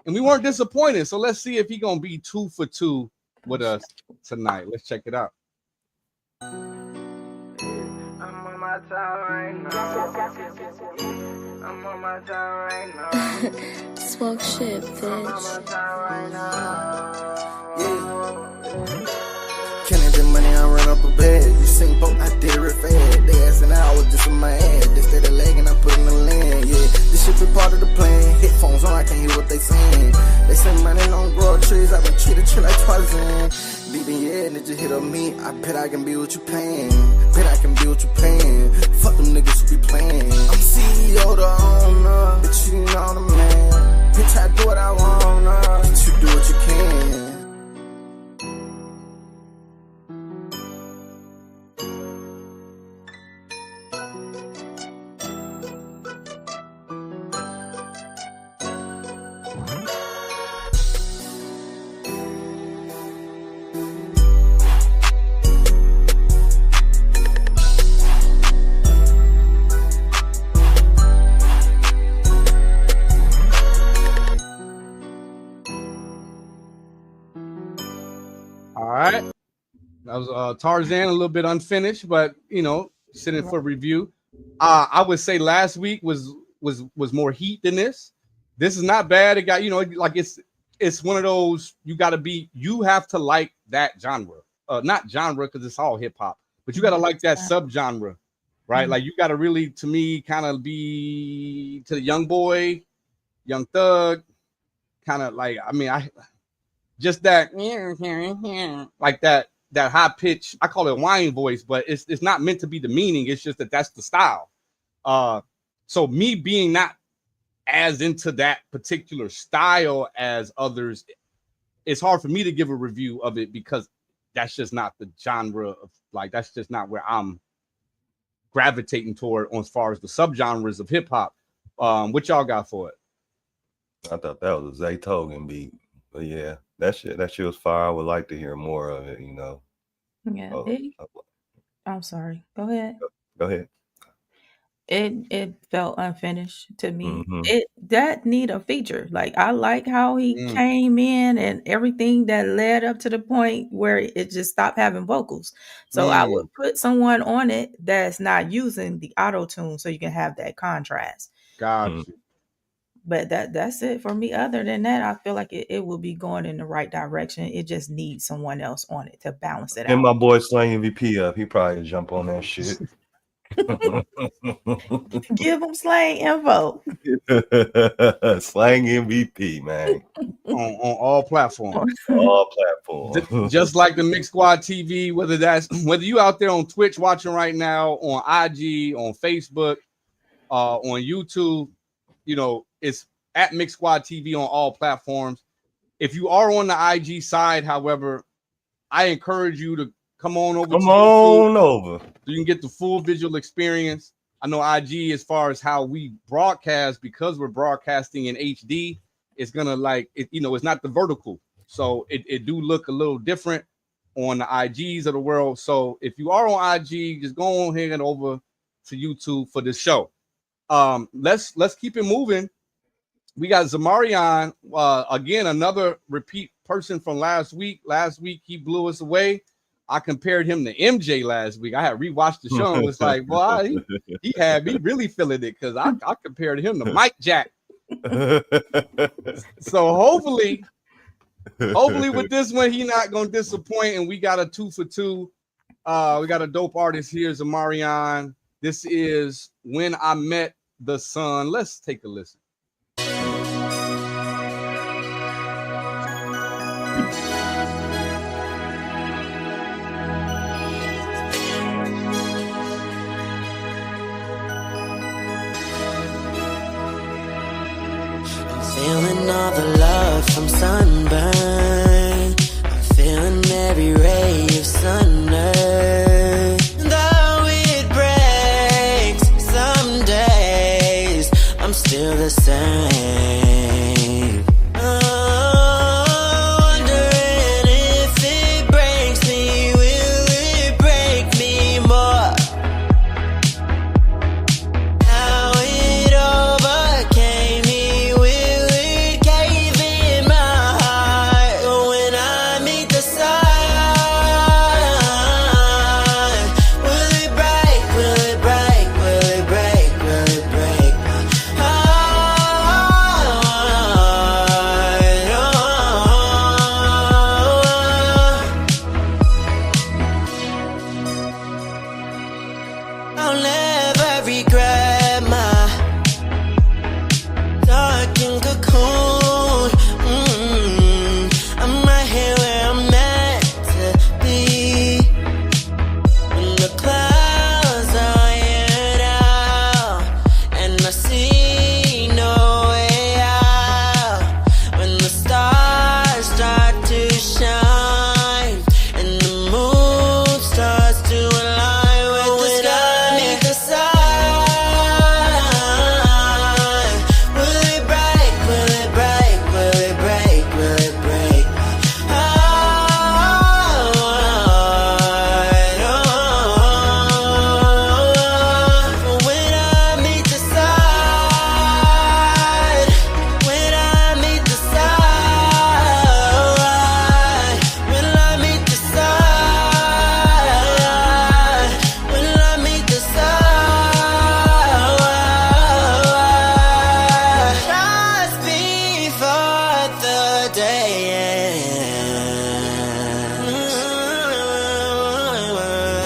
and we weren't disappointed. So let's see if he's gonna be 2 for 2 with us tonight. Let's check it out. I'm on my time right now. I'm on my time right now. Smoke shit, I'm on my bitch. time right now. Killing the money, I run up a bed. You sing boat, I did it fed. They asking I was just in my head. They stay the leg and I put in the land. Yeah, this shit be part of the plan. Headphones on, I can't hear what they saying. They say money don't grow trees. I've been treated like Tarzan. Leaving your head and it just hit on me. I bet I can be what you paying. Bet I can be what you paying. Fuck them niggas who be playing. I'm CEO, the owner. Bitch, you know the man. Bitch, I do what I wanna. Bitch, you do what you can. All right. That was Tarzan, a little bit unfinished, but sitting for review. I would say last week was more heat than this. This is not bad. It got, like it's one of those you have to like that genre. Not genre because it's all hip hop, but you got to like that subgenre, right? Like you got to really, to me, kind of be to the young boy, young thug, kind of like, I just that like that high pitch, I call it whine voice, but it's not meant to be demeaning. It's just that's the style. So me being not as into that particular style as others, it's hard for me to give a review of it because that's just not the genre of, like, that's just not where I'm gravitating toward as far as the subgenres of hip hop. What y'all got for it? I thought that was a Zaytoven beat, but yeah, that shit was fire. I would like to hear more of it, Yeah. I'm sorry. Go ahead. Go ahead. It felt unfinished to me. Mhm. It that need a feature. Like I like how he came in and everything that led up to the point where it just stopped having vocals. So I would put someone on it that's not using the auto tune so you can have that contrast. Gotcha. But that's it for me. Other than that, I feel like it will be going in the right direction. It just needs someone else on it to balance it out. And my boy Slang MVP up. He probably jump on that shit. Give him Slang info. Slang MVP, man. on all platforms. All platforms. Just like the Mixsquadtv, whether you out there on Twitch watching right now, on IG, on Facebook, on YouTube, it's at Mixsquadtv on all platforms. If you are on the IG side, however, I encourage you to come on over. So you can get the full visual experience. I know IG, as far as how we broadcast, because we're broadcasting in HD, it's gonna it's not the vertical, so it do look a little different on the IGs of the world. So if you are on IG, just go on here and over to YouTube for this show. Let's keep it moving. We got Zamarian, again, another repeat person from last week. Last week he blew us away. I compared him to MJ last week. I had rewatched the show and was like, well, he had me really feeling it because I compared him to Mike Jack. So hopefully with this one, he not gonna disappoint, and we got a 2 for 2. We got a dope artist here, Zamarian. This is When I Met the Sun. Let's take a listen. feeling all the love from sunburn. I'm feeling every ray of sun. Though it breaks some days, I'm still the same. Wondering if it breaks me, will it break me more? How it overcame me, will it cave in my heart? But when I meet the sun, will it break, will it break, will it break, will it break my heart? I'll never regret my Takin cocoon. I'm right here where I'm meant to be. When the clouds are ironed out and I see no way out. When the stars start to shine and the moon starts to align with the sky. Meet the sun. Will it break? Will it break? Will it break? Will it break my heart? When I meet the sun, when I meet the sun, when I meet the sun, when I meet the sun, just before the day ends,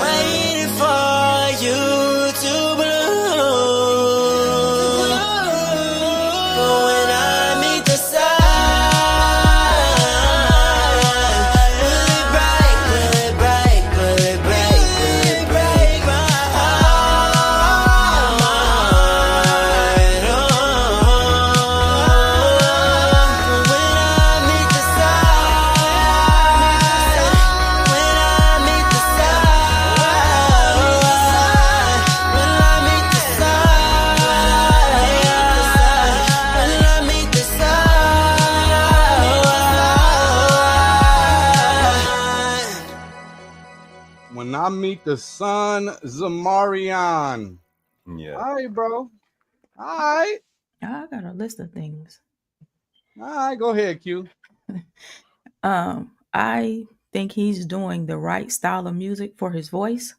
waiting for you to bloom. But when I meet the sun, will it break, will it break, will it break, will it break my heart? When I meet the sun, when I meet the sun, when I meet the sun, when I meet the sun. When I meet the sun, Zamarian. Yeah. All right, bro. All right. I got a list of things. All right, go ahead, Q. I think he's doing the right style of music for his voice.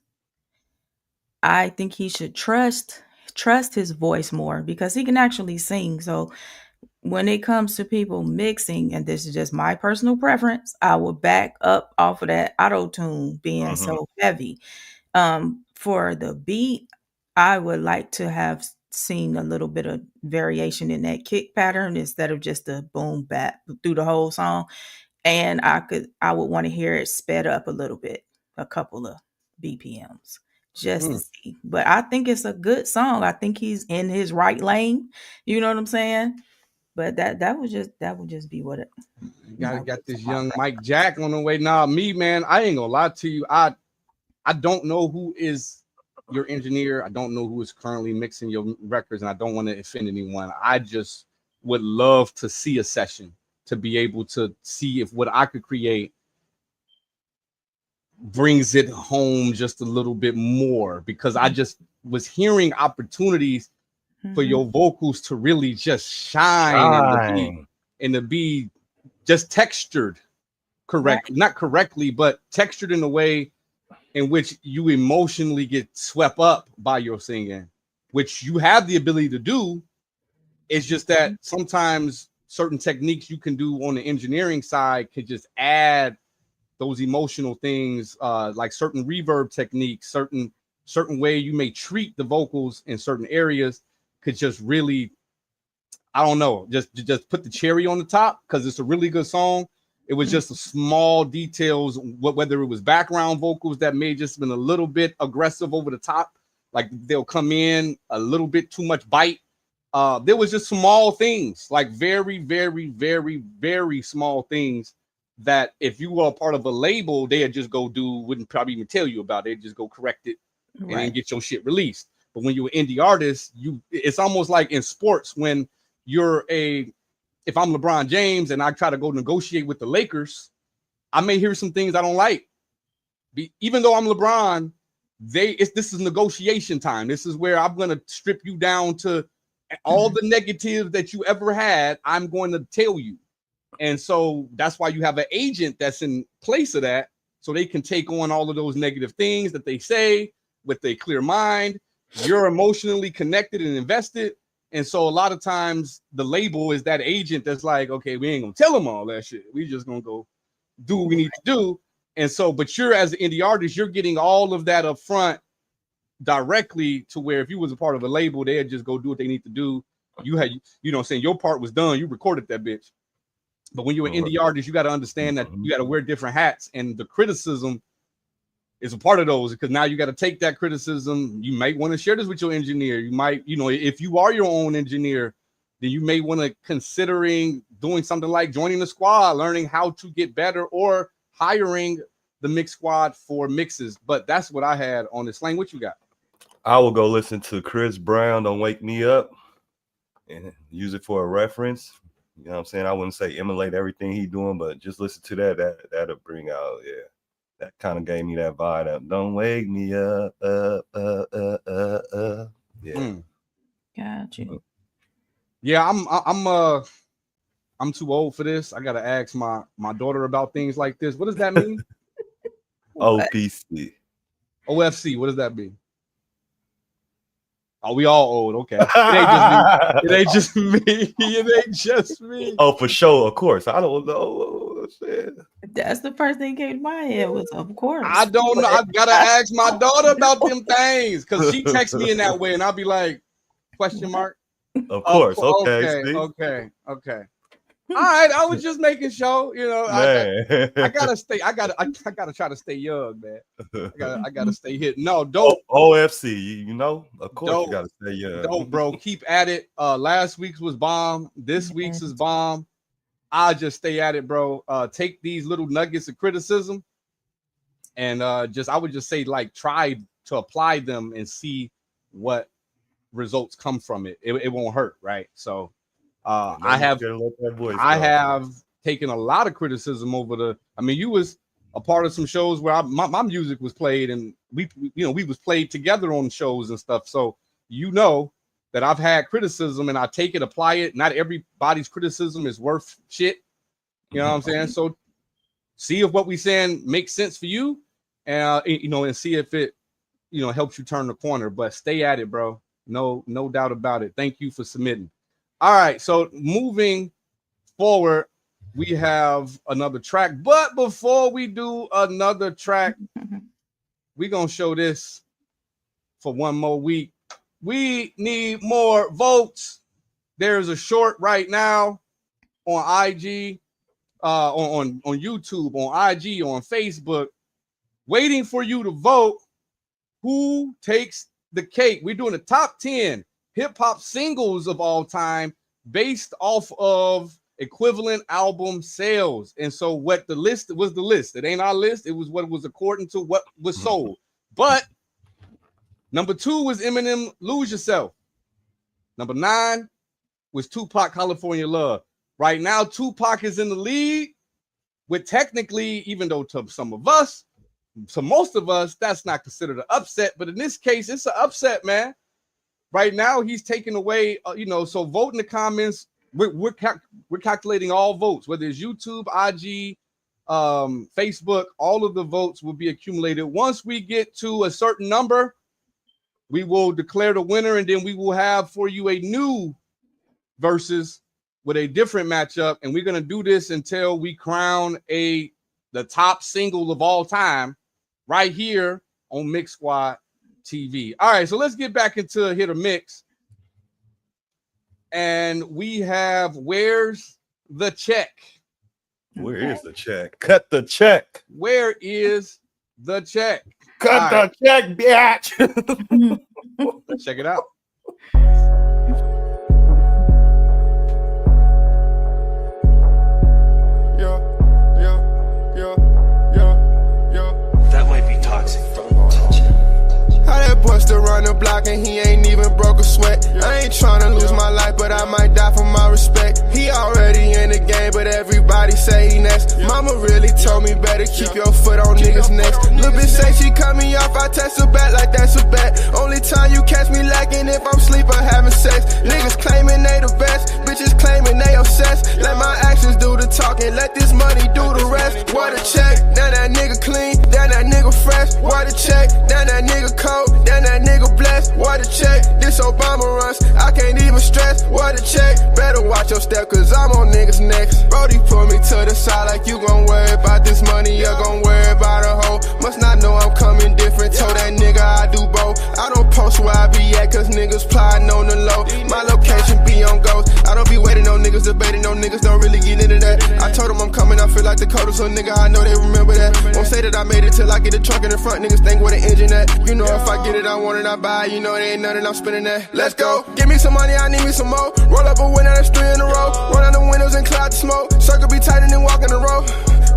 I think he should trust his voice more because he can actually sing. So when it comes to people mixing, and this is just my personal preference, I will back up off of that auto tune being so heavy. For the beat, I would like to have seen a little bit of variation in that kick pattern instead of just a boom bap through the whole song. And I would want to hear it sped up a little bit, a couple of BPMs just to see. But I think it's a good song. I think he's in his right lane. You know what I'm saying? But that would just be what it. Got this young Mike Jack on the way. Nah, me, man, I ain't gonna lie to you. I don't know who is your engineer. I don't know who is currently mixing your records, and I don't want to offend anyone. I just would love to see a session to be able to see if what I could create brings it home just a little bit more, because I just was hearing opportunities for your vocals to really just shine. And to be just textured correct, not correctly, but textured in a way in which you emotionally get swept up by your singing, which you have the ability to do. It's just that sometimes certain techniques you can do on the engineering side could just add those emotional things, like certain reverb techniques, certain way you may treat the vocals in certain areas could just really, I don't know, just put the cherry on the top, because it's a really good song. It was just the small details, whether it was background vocals that may just been a little bit aggressive over the top, like they'll come in a little bit too much bite, there was just small things, like very, very, very, very small things that if you were a part of a label, they'd just go do, wouldn't probably even tell you about it. They'd just go correct it and then get your shit released. But when you're an indie artist, it's almost like in sports when if I'm LeBron James and I try to go negotiate with the Lakers, I may hear some things I don't like. Even though I'm LeBron, this is negotiation time. This is where I'm going to strip you down to all the negatives that you ever had. I'm going to tell you. And so that's why you have an agent that's in place of that, so they can take on all of those negative things that they say with a clear mind. You're emotionally connected and invested. And so a lot of times the label is that agent that's like, okay, we ain't gonna tell them all that shit. We just gonna go do what we need to do. And so, but you're, as an indie artist, you're getting all of that up front directly, to where if you was a part of a label, they'd just go do what they need to do. You had, you know what I'm saying, your part was done. You recorded that bitch. But when you're an indie artist, you got to understand that you got to wear different hats, and the criticism is a part of those, because now you got to take that criticism. You might want to share this with your engineer. You might, you know, if you are your own engineer, then you may want to considering doing something like joining the squad, learning how to get better, or hiring the Mix Squad for mixes. But that's what I had on this. Slang, what you got? I will go listen to Chris Brown, Don't Wake Me Up, and use it for a reference. You know what I'm saying? I wouldn't say emulate everything he's doing, but just listen to that'll bring out, that kind of gave me that vibe. That don't wake me up, Got you. Yeah, I'm too old for this. I gotta ask my daughter about things like this. What does that mean? OPC. OFC. What does that mean? Oh, we all old. Okay. It ain't just me. It ain't just me. Oh, for sure. Of course. I don't know. That's the first thing came to my head was, of course. I don't know. I gotta ask my daughter about them things, because she texts me in that way, and I'll be like, question mark. Of course. Okay. Okay. All right. I was just making sure, you know. I gotta stay. I gotta try to stay young, man. I gotta stay hit. No, dope. OFC, you know, of course dope. You gotta stay young. Dope, bro. Keep at it. Last week's was bomb. This week's is bomb. I'll just stay at it, bro. Take these little nuggets of criticism, and I would just say, like, try to apply them and see what results come from it. It won't hurt, right? So. I have taken a lot of criticism over you was a part of some shows where my music was played, and we was played together on shows and stuff. So you know that I've had criticism, and I take it, apply it. Not everybody's criticism is worth shit. You know what I'm saying? So see if what we saying makes sense for you, and and see if it helps you turn the corner. But stay at it, bro. No doubt about it. Thank you for submitting. All right, so moving forward, we have another track. But before we do another track, we're going to show this for one more week. We need more votes. There's a short right now on IG, on YouTube, on IG, on Facebook, waiting for you to vote. Who takes the cake? We're doing the top 10 hip-hop singles of all time based off of equivalent album sales. And so what the list was, the list. It ain't our list. It was what was according to what was sold. But number 2 was Eminem, Lose Yourself. Number 9 was Tupac, California Love. Right now, Tupac is in the lead with, technically, even though to most of us, that's not considered an upset. But in this case, it's an upset, man. Right now, he's taking away, so vote in the comments. We're calculating all votes, whether it's YouTube, IG, Facebook, all of the votes will be accumulated. Once we get to a certain number, we will declare the winner, and then we will have for you a new versus with a different matchup. And we're going to do this until we crown the top single of all time right here on Mixsquadtv. All right, so let's get back into Hit or Mix. And we have Where's the Check? Where is the check? Cut the check. Where is the check? Cut the check, bitch. Let's check it out. the block and he ain't even broke a sweat. I ain't tryna lose my life, but I might die for my respect. He already in the game, but everybody say he next. Mama really told me better keep your foot on niggas' necks. Lil' bitch say she cut me off, I text her back like that's a bet. Only time you catch me lacking if I'm sleep or having sex. Niggas claiming they the best, bitches claiming they obsessed. Let my actions do the talking, let this money do the rest. What a check, damn that nigga clean, damn that nigga fresh. What a check, damn that nigga cold, damn that nigga blessed. What a check, this Obama runs, I can't even stress. What a check, better watch your step cause I'm on niggas next. Brody put me to the side like you gon' worry about this money, you're gon' worry about a hoe. Must not know I'm coming different, told that nigga I do both. I don't post where I be at cause niggas plotting on the low. My location be on ghost, I don't be waiting on niggas, debating on niggas, don't really get into that. I told them I'm coming, I feel like the coldest, so nigga I know they remember that. Won't say that I made it till I get the trunk in the front, niggas think where the engine at. You know if I get it I want it, I buy it, you know there ain't nothing I'm spending that. Let's go, give me some money, I need me some more. Roll up a win, that's 3 in a row. Roll down the windows and cloud the smoke. Circle be tight and then walk in the row.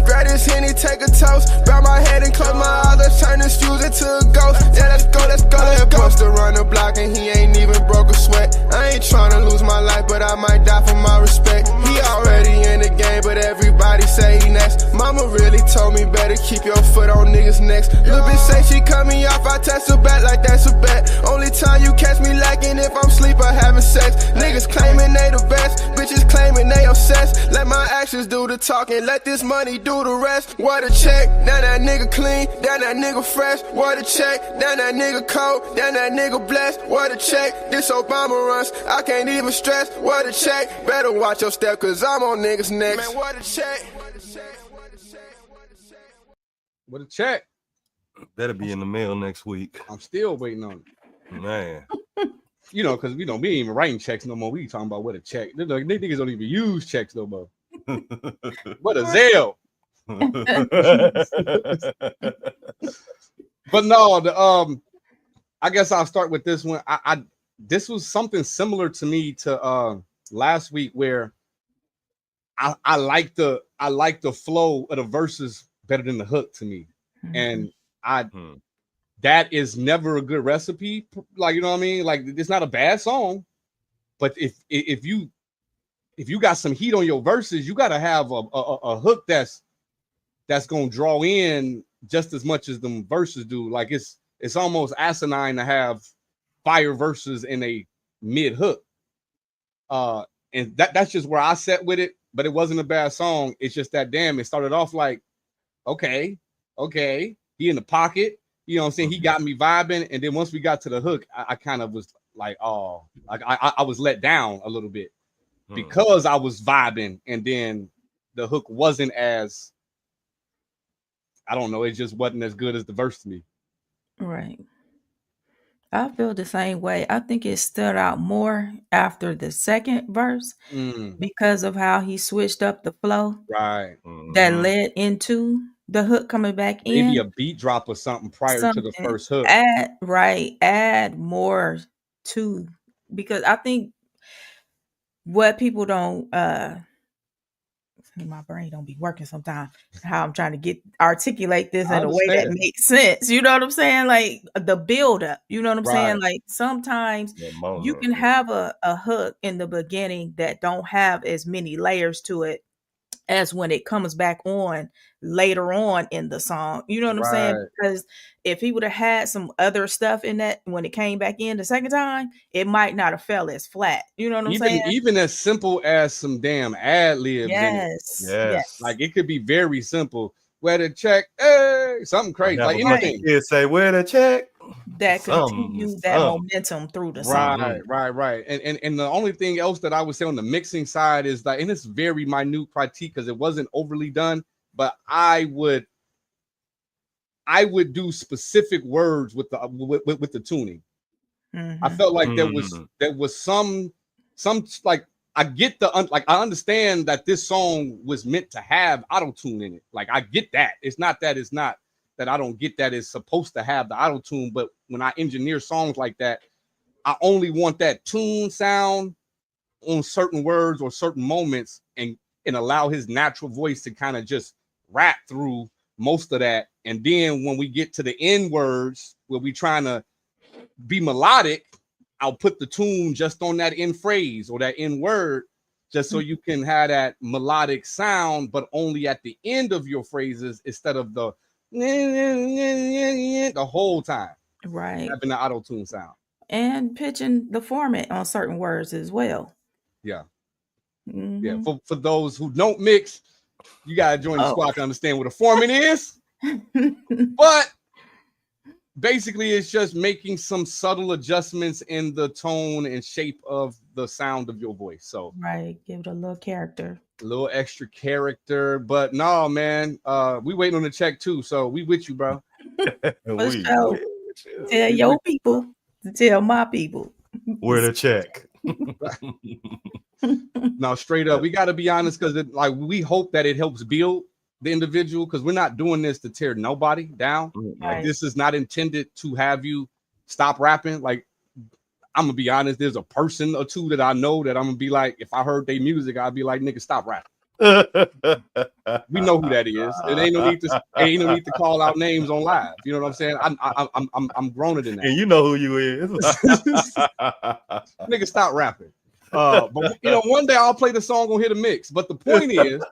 Grab this Henny, take a toast. Bow my head and close my eyes, let's turn this fuse into a ghost. Yeah, let's go, let's go, let's go. Buster run the block and he ain't even broke a sweat. I ain't tryna lose my life, but I might die for my respect. He already in the game, but everybody say he next. Mama really told me better keep your foot on niggas' necks. Lil' bitch say she cut me off, I text her back like that's a bet. Only time you catch me lacking if I'm sleep or having sex. Niggas claiming they the best, bitches claiming they obsessed. Let my actions do the talking, let this money do the rest. What a check, damn that nigga clean, damn that nigga fresh. What a check, damn that nigga cold, damn that nigga blessed. What a check, this Obama runs, I can't even stress. What a check, better watch your step cause I'm on niggas next. Man, what a check. What a check. Better be in the mail next week. I'm still waiting on it. Man. You know, because we ain't even writing checks no more. We talking about what a check. They niggas don't even use checks no more. What a Zelle. But no, I guess I'll start with this one. This was something similar to me to last week where I like the flow of the verses better than the hook to me. And that is never a good recipe. Like, you know what I mean? Like, it's not a bad song, but if you got some heat on your verses, you got to have a hook that's gonna draw in just as much as them verses do. Like, it's almost asinine to have fire verses in a mid hook. And that's just where I sat with it. But it wasn't a bad song. It's just that it started off like, okay, he in the pocket. You know what I'm saying? He got me vibing. And then once we got to the hook, I kind of was like, oh, like I was let down a little bit because I was vibing. And then the hook wasn't as, I don't know, it just wasn't as good as the verse to me. Right. I feel the same way. I think it stood out more after the second verse because of how he switched up the flow. Right. That led into the hook coming back in. Maybe a beat drop or something prior to the first hook. Add more to, because I think what people don't my brain don't be working sometimes, how I'm trying to articulate this in a way that makes sense. You know what I'm saying? Like the build up, you know what I'm saying? Like sometimes you can have a hook in the beginning that don't have as many layers to it as when it comes back on later on in the song. You know what I'm saying? Because if he would have had some other stuff in that when it came back in the second time, it might not have fell as flat. You know what I'm saying? Even as simple as some damn ad-libs in it. Yes. Like it could be very simple. Where the check, hey, something crazy. Like anything. Kids say, where the check? That continue that momentum through the song. Right. And the only thing else that I would say on the mixing side is that, and it's very minute critique because it wasn't overly done, but I would do specific words with the tuning. I felt like there was some like, I get I understand that this song was meant to have auto-tune in it. Like I get that. It's not that I don't get that it's supposed to have the auto-tune, but when I engineer songs like that, I only want that tune sound on certain words or certain moments and allow his natural voice to kind of just rap through most of that. And then when we get to the end words where we trying to be melodic, I'll put the tune just on that end phrase or that end word, just so you can have that melodic sound, but only at the end of your phrases instead of the whole time. Right. Having the auto tune sound. And pitching the format on certain words as well. Yeah. Mm-hmm. Yeah. For those who don't mix, you gotta join the squad to understand what a format is. But basically, it's just making some subtle adjustments in the tone and shape of the sound of your voice. So right, give it a little character, a little extra character. But no, man, we waiting on the check too. So we with you, bro. Tell your people to tell my people where to check. No, straight up, we got to be honest, because like we hope that it helps build the individual, because we're not doing this to tear nobody down. Right. Like, this is not intended to have you stop rapping. Like, I'm gonna be honest, there's a person or two that I know that I'm gonna be like, if I heard their music, I'd be like, nigga, stop rapping. We know who that is. It ain't no need to call out names on live. You know what I'm saying? I'm growner than that. And you know who you is. Nigga, stop rapping. But you know, one day I'll play the song on Hit a Mix. But the point is,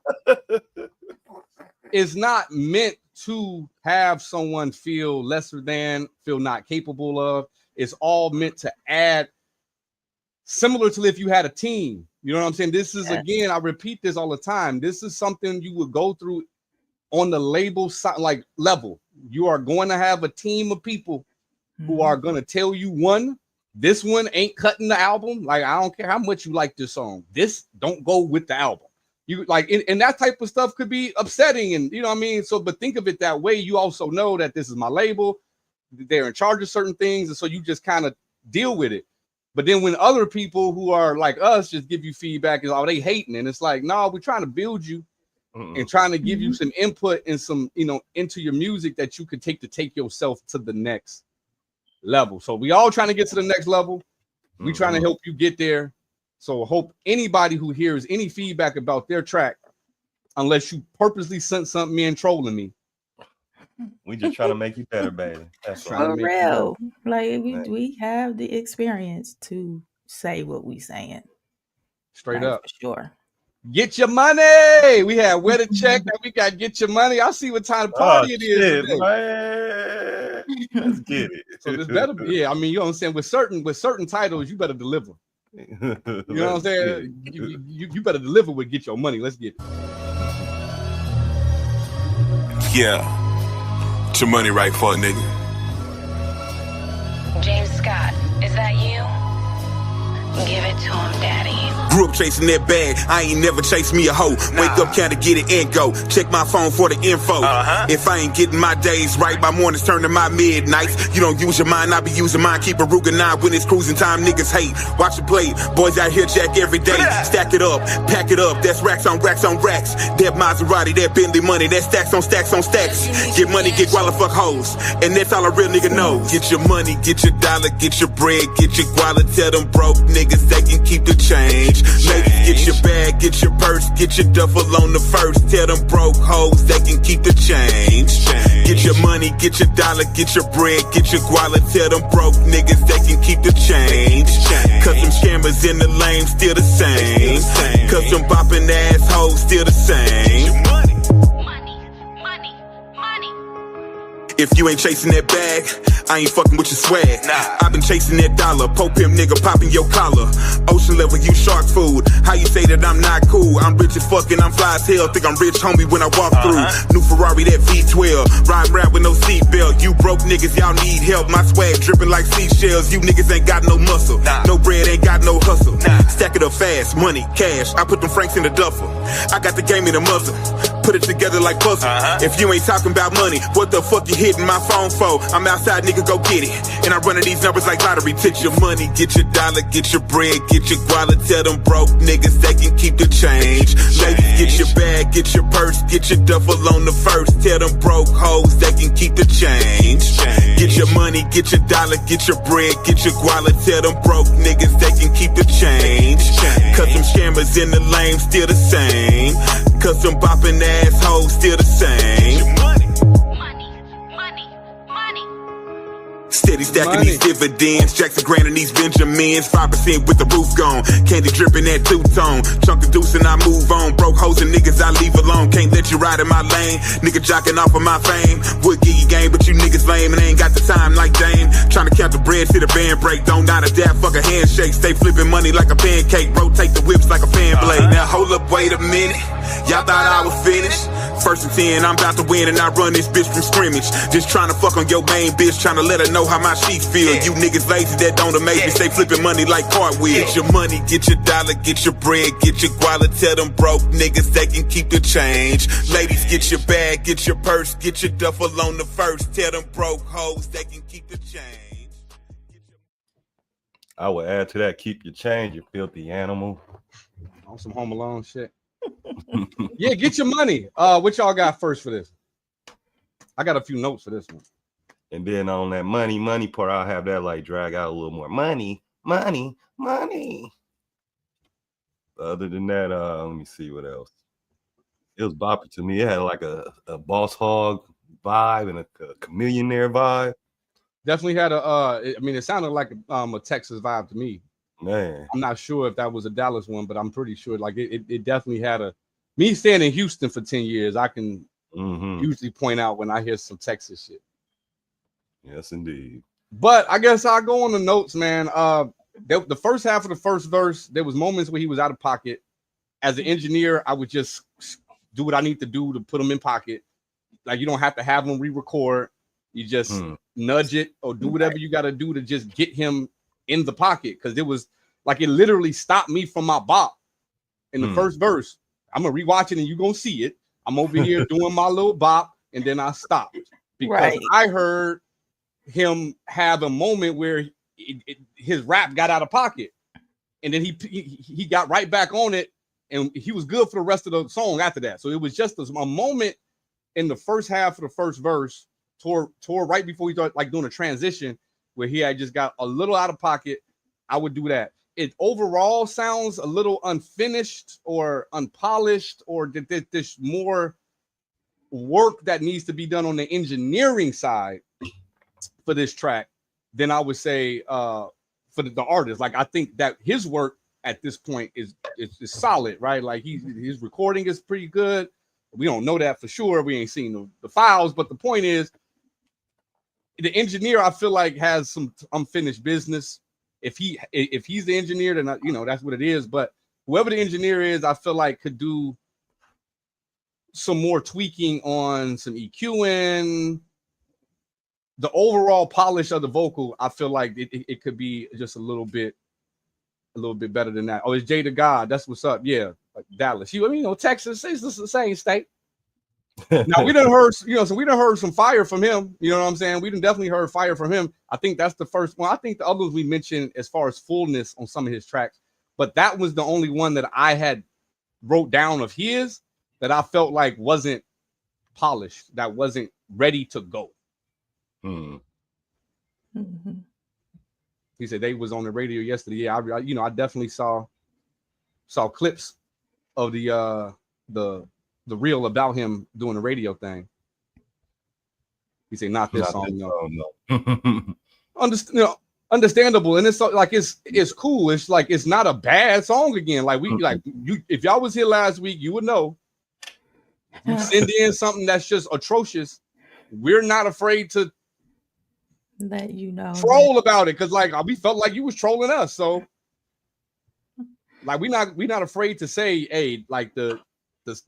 it's not meant to have someone feel lesser than, feel not capable of. It's all meant to add, similar to if you had a team. You know what I'm saying? This is, again, I repeat this all the time. This is something you would go through on the label side, like level. You are going to have a team of people who are going to tell you, one, this one ain't cutting the album. Like, I don't care how much you like this song. This don't go with the album. You like, and that type of stuff could be upsetting, and you know what I mean? So, but think of it that way. You also know that this is my label. They're in charge of certain things, and so you just kind of deal with it. But then when other people who are like us just give you feedback, is, oh, they hating, and it's like, no, we're trying to build you and trying to give you some input and some, you know, into your music that you could take yourself to the next level. So we all trying to get to the next level. We trying to help you get there. So hope anybody who hears any feedback about their track, unless you purposely sent something in trolling me, we just trying to make you better, baby. That's for real. Like we have the experience to say what we saying. Straight up, for sure. Get your money. We have where to check. Now we got get your money. I see what time of party it is. Shit, man. Let's get it. So this better be, yeah. I mean, you know what I'm saying. With certain titles, you better deliver. You know what I'm saying? You better deliver with get your money. Let's get it. Yeah. Get your money right, fuck nigga. James Scott, is that you? Give it to him, daddy. Grew up chasing that bag, I ain't never chased me a hoe. Wake up, kinda get it and go. Check my phone for the info. If I ain't getting my days right, my mornings turn to my midnights. You don't use your mind, I be using mine. Keep a Ruger 9 when it's cruising time, niggas hate. Watch it play, boys out here jack every day. Stack it up, pack it up, that's racks on racks on racks. That Maserati, that Bentley money, that stacks on stacks on stacks. Get money, get guala, fuck hoes, and that's all a real nigga knows. Get your money, get your dollar, get your bread, get your guala. Tell them broke niggas they can keep the change. Ladies, get your bag, get your purse, get your duffel on the first. Tell them broke hoes they can keep the change. Get your money, get your dollar, get your bread, get your guala. Tell them broke niggas they can keep the change. Cause them scammers in the lane still the same. Cause them bopping assholes still the same. If you ain't chasing that bag, I ain't fucking with your swag. I've been chasing that dollar, Pope him nigga popping your collar. Ocean level, you shark food. How you say that I'm not cool? I'm rich as fuck and I'm fly as hell. Think I'm rich, homie, when I walk through. New Ferrari, that V12. Riding around with no seatbelt. You broke niggas, y'all need help. My swag dripping like seashells. You niggas ain't got no muscle. No bread, ain't got no hustle. Stack it up fast, money, cash. I put them francs in the duffel. I got the game in the muzzle. Put it together like puzzle. If you ain't talking about money, what the fuck you hitting my phone for? I'm outside, nigga, go get it. And I'm running these numbers like lottery. Get your money, get your dollar, get your bread, get your guala. Tell them broke niggas they can keep the change. Ladies, get your bag, get your purse, get your duffel on the first. Tell them broke hoes they can keep the change. Get your money, get your dollar, get your bread, get your guala. Tell them broke niggas they can keep the change. Cause them scammers in the lane still the same. Cause them bopping assholes still the same. Steady steady stacking these dividends. Jackson granting these Benjamins, 5% with the roof gone. Candy dripping that two-tone. Chunk of deuce and I move on. Broke hoes and niggas I leave alone. Can't let you ride in my lane. Nigga jocking off of my fame. Would give you game, but you niggas lame and ain't got the time like Dame. Trying to count the bread, see the band break. Don't not adapt, fuck a handshake. Stay flipping money like a pancake. Rotate the whips like a fan blade. Now hold up, wait a minute. Y'all thought I was finished? First and 10, I'm about to win and I run this bitch from scrimmage. Just trying to fuck on your main bitch, trying to let her know how my sheets feel. You niggas lazy, that don't amaze me. Stay flipping money like cartwheels. Get your money, get your dollar, get your bread, get your guala. Tell them broke niggas they can keep the change. Ladies, get your bag, get your purse, get your duffel on the first. Tell them broke hoes they can keep the change. I would add to that, keep your change, you filthy animal. On some Home Alone shit. Yeah, get your money. What y'all got first for this? I got a few notes for this one. And then on that money part, I'll have that like drag out a little more. Money. Other than that, let me see what else. It was bopping to me. It had like a Boss Hog vibe and a Chameleonaire vibe. Definitely had it sounded like a Texas vibe to me. Man, I'm not sure if that was a Dallas one, but I'm pretty sure like it definitely had me staying in Houston for 10 years. I can usually point out when I hear some Texas shit. Yes, indeed. But I guess I'll go on the notes, man. The first half of the first verse, there was moments where he was out of pocket. As an engineer, I would just do what I need to do to put him in pocket. Like you don't have to have him re-record. You just nudge it or do whatever you got to do to just get him in the pocket, because it was like it literally stopped me from my bop in the first verse. I'm gonna rewatch it and you're gonna see it. I'm over here doing my little bop and then I stopped because I heard him have a moment where his rap got out of pocket and then he got right back on it and he was good for the rest of the song after that. So it was just a moment in the first half of the first verse toward right before he started like doing a transition where he had just got a little out of pocket. I would do that. It overall sounds a little unfinished or unpolished, or there's more work that needs to be done on the engineering side for this track than I would say for the artist. Like I think that his work at this point is solid, right? Like his recording is pretty good. We don't know that for sure. We ain't seen the files, but the point is, the engineer, I feel like, has some unfinished business. If he's the engineer, then that's what it is. But whoever the engineer is, I feel like could do some more tweaking on some EQing. The overall polish of the vocal, I feel like it could be just a little bit better than that. Oh, it's Jay the God. That's what's up. Yeah, like Dallas. Texas is the same state. Now we done heard, so we done heard some fire from him. You know what I'm saying? We done definitely heard fire from him. I think that's the first one. I think the others we mentioned as far as fullness on some of his tracks, but that was the only one that I had wrote down of his that I felt like wasn't polished, that wasn't ready to go. He said they was on the radio yesterday. Yeah, I definitely saw clips of the reel about him doing the radio thing. He said, "Not this song, no." Understandable, and it's like it's cool. It's like it's not a bad song again. Like if y'all was here last week, you would know. You send in something that's just atrocious, we're not afraid to let you know troll about it, because like we felt like you was trolling us. So like we not afraid to say, hey, like the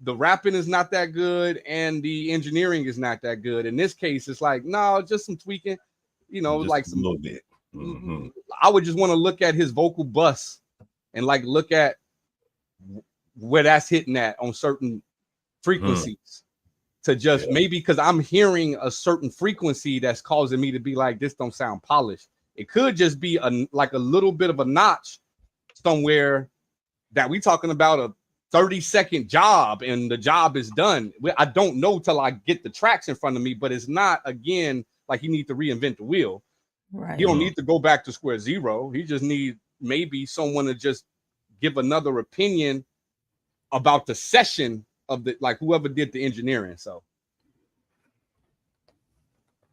rapping is not that good and the engineering is not that good. In this case, it's like, no, just some tweaking, just like some little bit. I would just want to look at his vocal bus and like look at where that's hitting at on certain frequencies to just maybe, because I'm hearing a certain frequency that's causing me to be like, this don't sound polished. It could just be like a little bit of a notch somewhere that we talking about a 30-second job and the job is done. I don't know till I get the tracks in front of me, but it's not, again, like you need to reinvent the wheel. Right. You don't need to go back to square zero. He just need maybe someone to just give another opinion about the session of the, like whoever did the engineering. So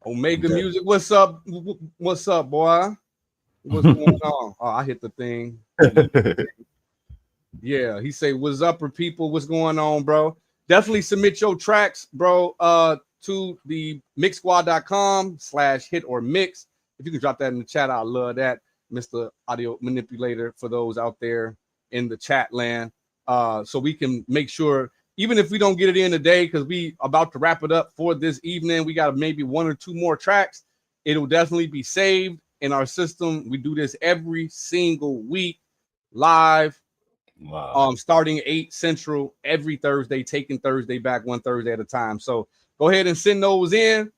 Omega Music, what's up? What's up, boy? What's going on? Oh, I hit the thing. Yeah, he say, what's up, people? What's going on, bro? Definitely submit your tracks, bro, to the mixsquad.com/hit or mix. If you can drop that in the chat, I love that, Mr. Audio Manipulator, for those out there in the chat land. So we can make sure, even if we don't get it in today, because we about to wrap it up for this evening, we got maybe 1 or 2 more tracks. It'll definitely be saved in our system. We do this every single week live. Wow. Starting 8 Central every Thursday, taking Thursday back 1 Thursday at a time. So go ahead and send those in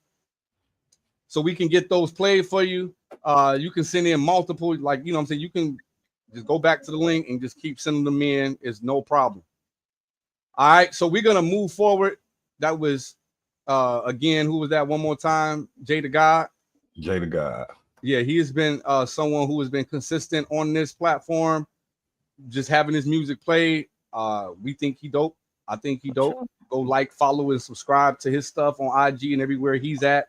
so we can get those played for you. You can send in multiple, like, you know what I'm saying? You can just go back to the link and just keep sending them in. It's no problem. All right, so we're going to move forward. That was, again, who was that one more time? Jay the God? Jay the God. Yeah, he has been someone who has been consistent on this platform, just having his music played. We think he dope. I think he dope. Sure. Go like, follow, and subscribe to his stuff on IG and everywhere he's at.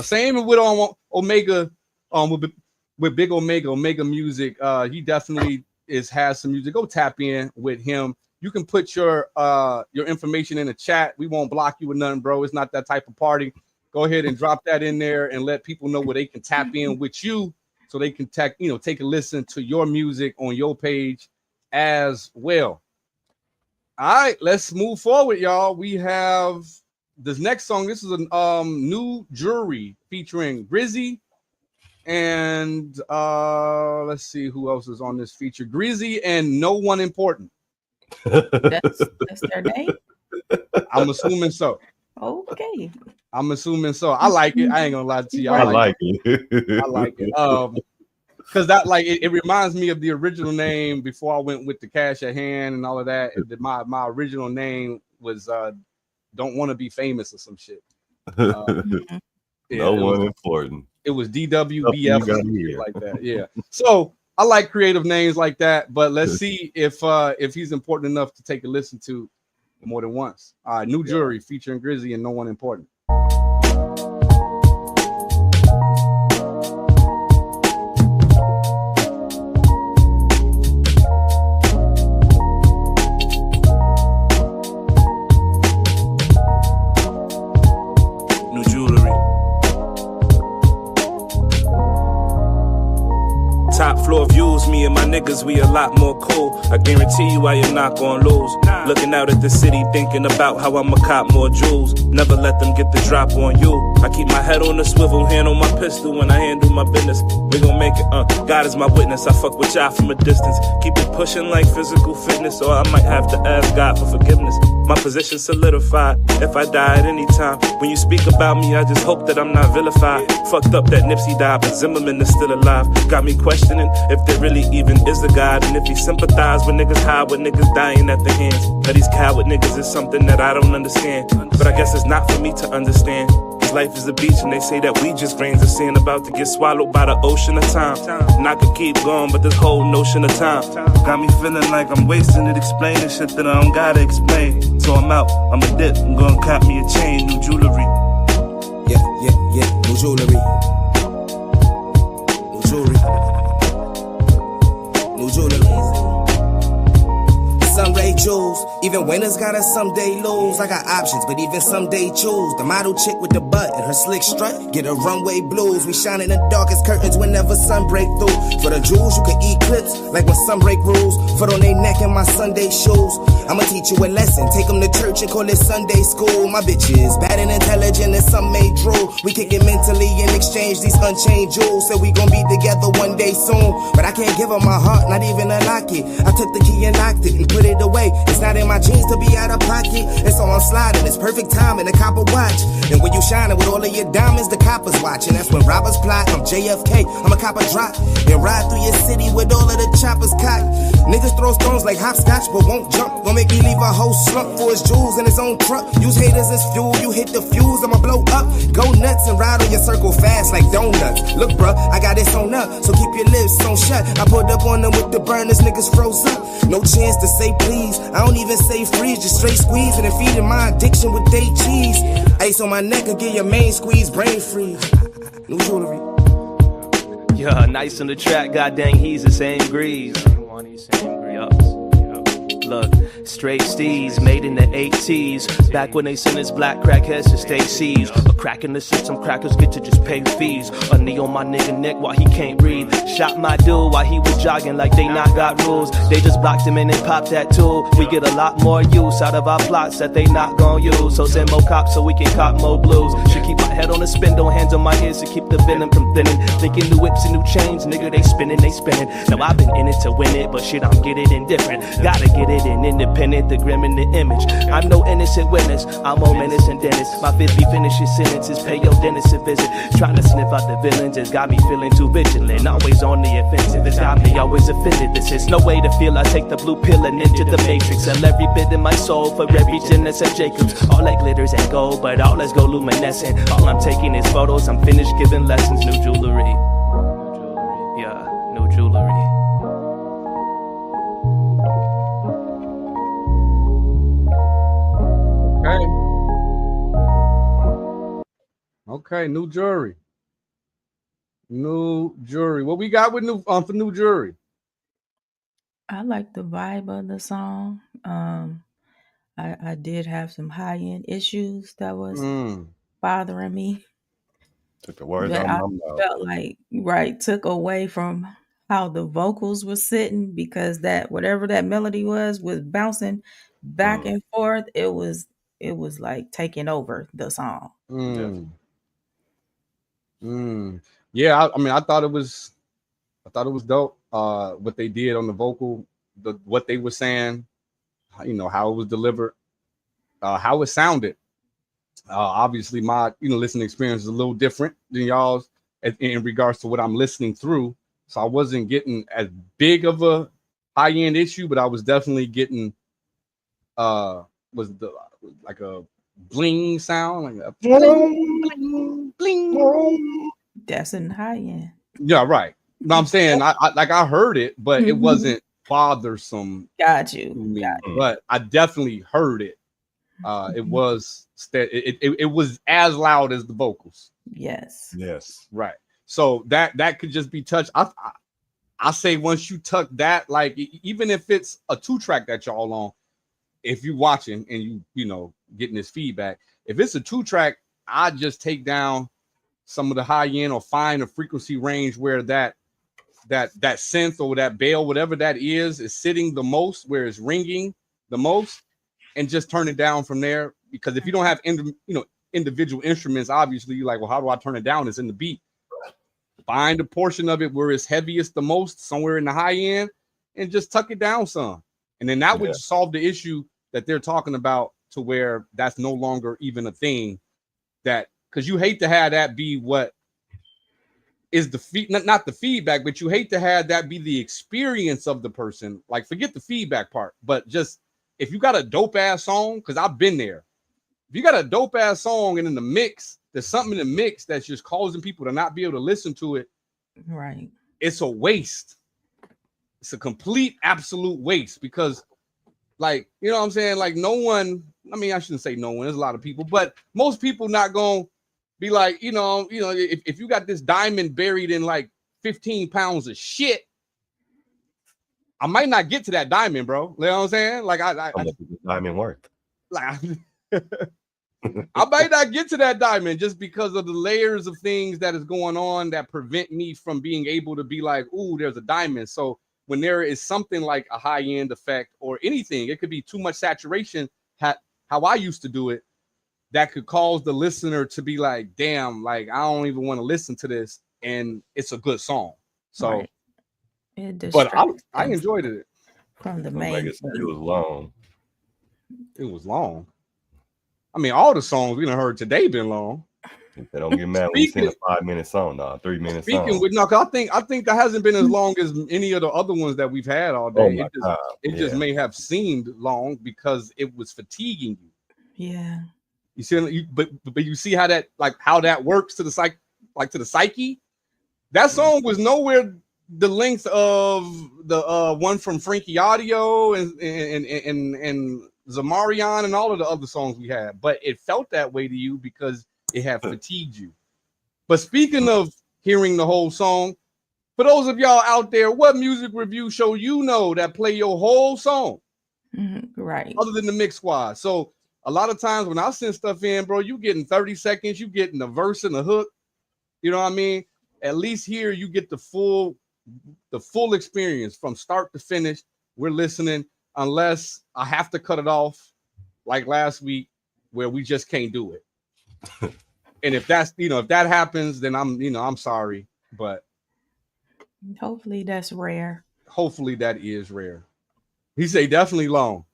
Same with Omega, with Big Omega Music. He definitely has some music. Go tap in with him. You can put your information in the chat. We won't block you with nothing, bro. It's not that type of party. Go ahead and drop that in there and let people know where they can tap in with you, so they can take a listen to your music on your page as well. All right, let's move forward, y'all. We have this next song. This is a New Jury featuring Grizzy, and let's see who else is on this feature. Grizzy and No One Important. That's their name? I'm assuming so. Okay. I'm assuming so. I like it. I ain't gonna lie to you. I like it. I like it. Because that, like, it reminds me of the original name before I went with the Cash at Hand and all of that. My original name was Don't Want to Be Famous or some shit. No One Important. It was DWBF or something like that. Yeah. So I like creative names like that, but let's see if he's important enough to take a listen to more than once. All right, New Jury featuring Grizzy and No One Important. Top floor views, me and my niggas, we a lot more cool. I guarantee you I am not gonna lose. Looking out at the city, thinking about how I'ma cop more jewels. Never let them get the drop on you. I keep my head on the swivel, hand on my pistol when I handle my business. We gon' make it, God is my witness. I fuck with y'all from a distance. Keep it pushing like physical fitness, or I might have to ask God for forgiveness. My position solidified, if I die at any time. When you speak about me, I just hope that I'm not vilified. Fucked up that Nipsey died, but Zimmerman is still alive. Got me questioning if there really even is a God, and if he sympathize with niggas high, with niggas dying at the hands of these coward niggas is something that I don't understand. But I guess it's not for me to understand. Cause life is a beach and they say that we just grains of sand about to get swallowed by the ocean of time. And I could keep going, but this whole notion of time got me feeling like I'm wasting it, explaining shit that I don't gotta explain. So I'm out, I'm a dip, I'm gonna cop me a chain, new jewelry. Yeah, new jewelry. New jewelry. New jewelry. Sunray jewels, even winners gotta someday lose. I got options, but even someday choose. The model chick with the butt and her slick strut, get a runway blues. We shine in the darkest curtains whenever sun break through. For the jewels, you can eclipse, like when sun break rules. Foot on they neck in my Sunday shoes. I'ma teach you a lesson, take them to church and call it Sunday school. My bitch is bad and intelligent and some made drool. We kick it mentally and exchange these unchained jewels. Said we gon' be together one day soon, but I can't give her my heart, not even a locket. I took the key and locked it and put it away. It's not in my jeans to be out of pocket, and so I'm sliding. It's perfect time in a copper watch. And when you shining with all of your diamonds, the coppers watching. That's when robbers plot. I'm JFK, I'm a copper drop and ride through your city with all of the choppers cocked. Niggas throw stones like hopscotch but won't jump. Gon' make me leave a whole slump for his jewels in his own truck. Use haters as fuel, you hit the fuse, I'ma blow up. Go nuts and ride on your circle fast like donuts. Look bruh, I got this on up, so keep your lips on shut. I pulled up on them with the burners, niggas froze up. No chance to say please, I don't even say freeze, just straight squeezing and feeding my addiction with day cheese. Ice on my neck and get your main squeeze, brain freeze. New jewelry. Yeah, nice on the track, god dang, he's the same grease. Look, straight steez, made in the 80s. Back when they sent us black crackheads to stay seized. A crack in the system, crackers get to just pay fees. A knee on my nigga neck while he can't breathe. Shot my dude while he was jogging like they not got rules. They just blocked him and they popped that tool. We get a lot more use out of our plots that they not gon' use. So send more cops so we can cop more blues. Should keep my head on a spindle, hands on my ears to keep the venom from thinning. Thinking new whips and new chains, nigga, they spinning, they spinning. Now I've been in it to win it, but shit, I'm get it indifferent. Gotta get it in independent, the grim in the image. I'm no innocent witness, I'm more menace and Dennis. My fifth be finishing sentences, pay your dentist a visit. Trying to sniff out the villains, it's got me feeling too vigilant. Always on the offensive, it's got me always offended. This is no way to feel, I take the blue pill and into the matrix. Sell every bit in my soul for every gem that's at Jacobs. All that glitters ain't gold, but all let's go luminescent. All I'm taking is photos, I'm finished giving lessons. New jewelry, yeah, new jewelry. Okay, new jury. New jury. What we got with new for new jury? I like the vibe of the song. I did have some high-end issues that was bothering me. Took the words But out I of my mouth. felt like took away from how the vocals were sitting, because that whatever that melody was bouncing back and forth. It was like taking over the song. Yeah, I mean, I thought it was dope. What they did on the vocal, what they were saying, you know, how it was delivered, how it sounded. Obviously, my listening experience is a little different than y'all's in regards to what I'm listening through. So I wasn't getting as big of a high end issue, but I was definitely getting like a bling sound, like a bling, bling, bling. That's in high end. Yeah, right. No, I'm saying I heard it, but it wasn't bothersome. Got you. But I definitely heard it. It was it was as loud as the vocals. Yes. Right. So that could just be touched. I say once you tuck that, like even if it's a 2-track that y'all on, if you watching and you know getting this feedback, if it's a 2-track, I just take down some of the high end or find a frequency range where that synth or that bell, whatever that is sitting the most, where it's ringing the most, and just turn it down from there. Because if you don't have individual instruments, obviously you're like, well, how do I turn it down? It's in the beat. Find a portion of it where it's heaviest the most, somewhere in the high end, and just tuck it down some. And then that would solve the issue that they're talking about, to where that's no longer even a thing. That because you hate to have that be what is the not the feedback, but you hate to have that be the experience of the person. Like, forget the feedback part, but just if you got a dope ass song, because I've been there. If you got a dope ass song and in the mix, there's something in the mix that's just causing people to not be able to listen to it. Right. It's a waste. It's a complete, absolute waste, because, like, you know what I'm saying? Like, no one, I mean, I shouldn't say no one, there's a lot of people, but most people not going to be like, if you got this diamond buried in like 15 pounds of shit, I might not get to that diamond, bro. You know what I'm saying? Like, How much is the diamond worth? Like, I might not get to that diamond just because of the layers of things that is going on that prevent me from being able to be like, ooh, there's a diamond. So when there is something like a high-end effect or anything, it could be too much saturation, how I used to do it, that could cause the listener to be like, damn, like, I don't even want to listen to this, and it's a good song. So, but I enjoyed it. From the main. It was long. It was long. I mean, all the songs we done heard today been long. They don't get mad when you sing a 5-minute song, nah, 3-minute song. Speaking with I think that hasn't been as long as any of the other ones that we've had all day. It just may have seemed long because it was fatiguing you. Yeah. You see, but you see how that works to the psyche. That song was nowhere the length of the one from Frankie Audio and Zamarian and all of the other songs we had, but it felt that way to you because it had fatigued you. But speaking of hearing the whole song, for those of y'all out there, what music review show you know that play your whole song? Right. Other than the Mix Squad. So a lot of times when I send stuff in, bro, you getting 30 seconds, you getting the verse and the hook. You know what I mean? At least here you get the full experience from start to finish. We're listening unless I have to cut it off like last week where we just can't do it. And if that's, if that happens, then I'm sorry, but hopefully that's rare. Hopefully that is rare. He say definitely long.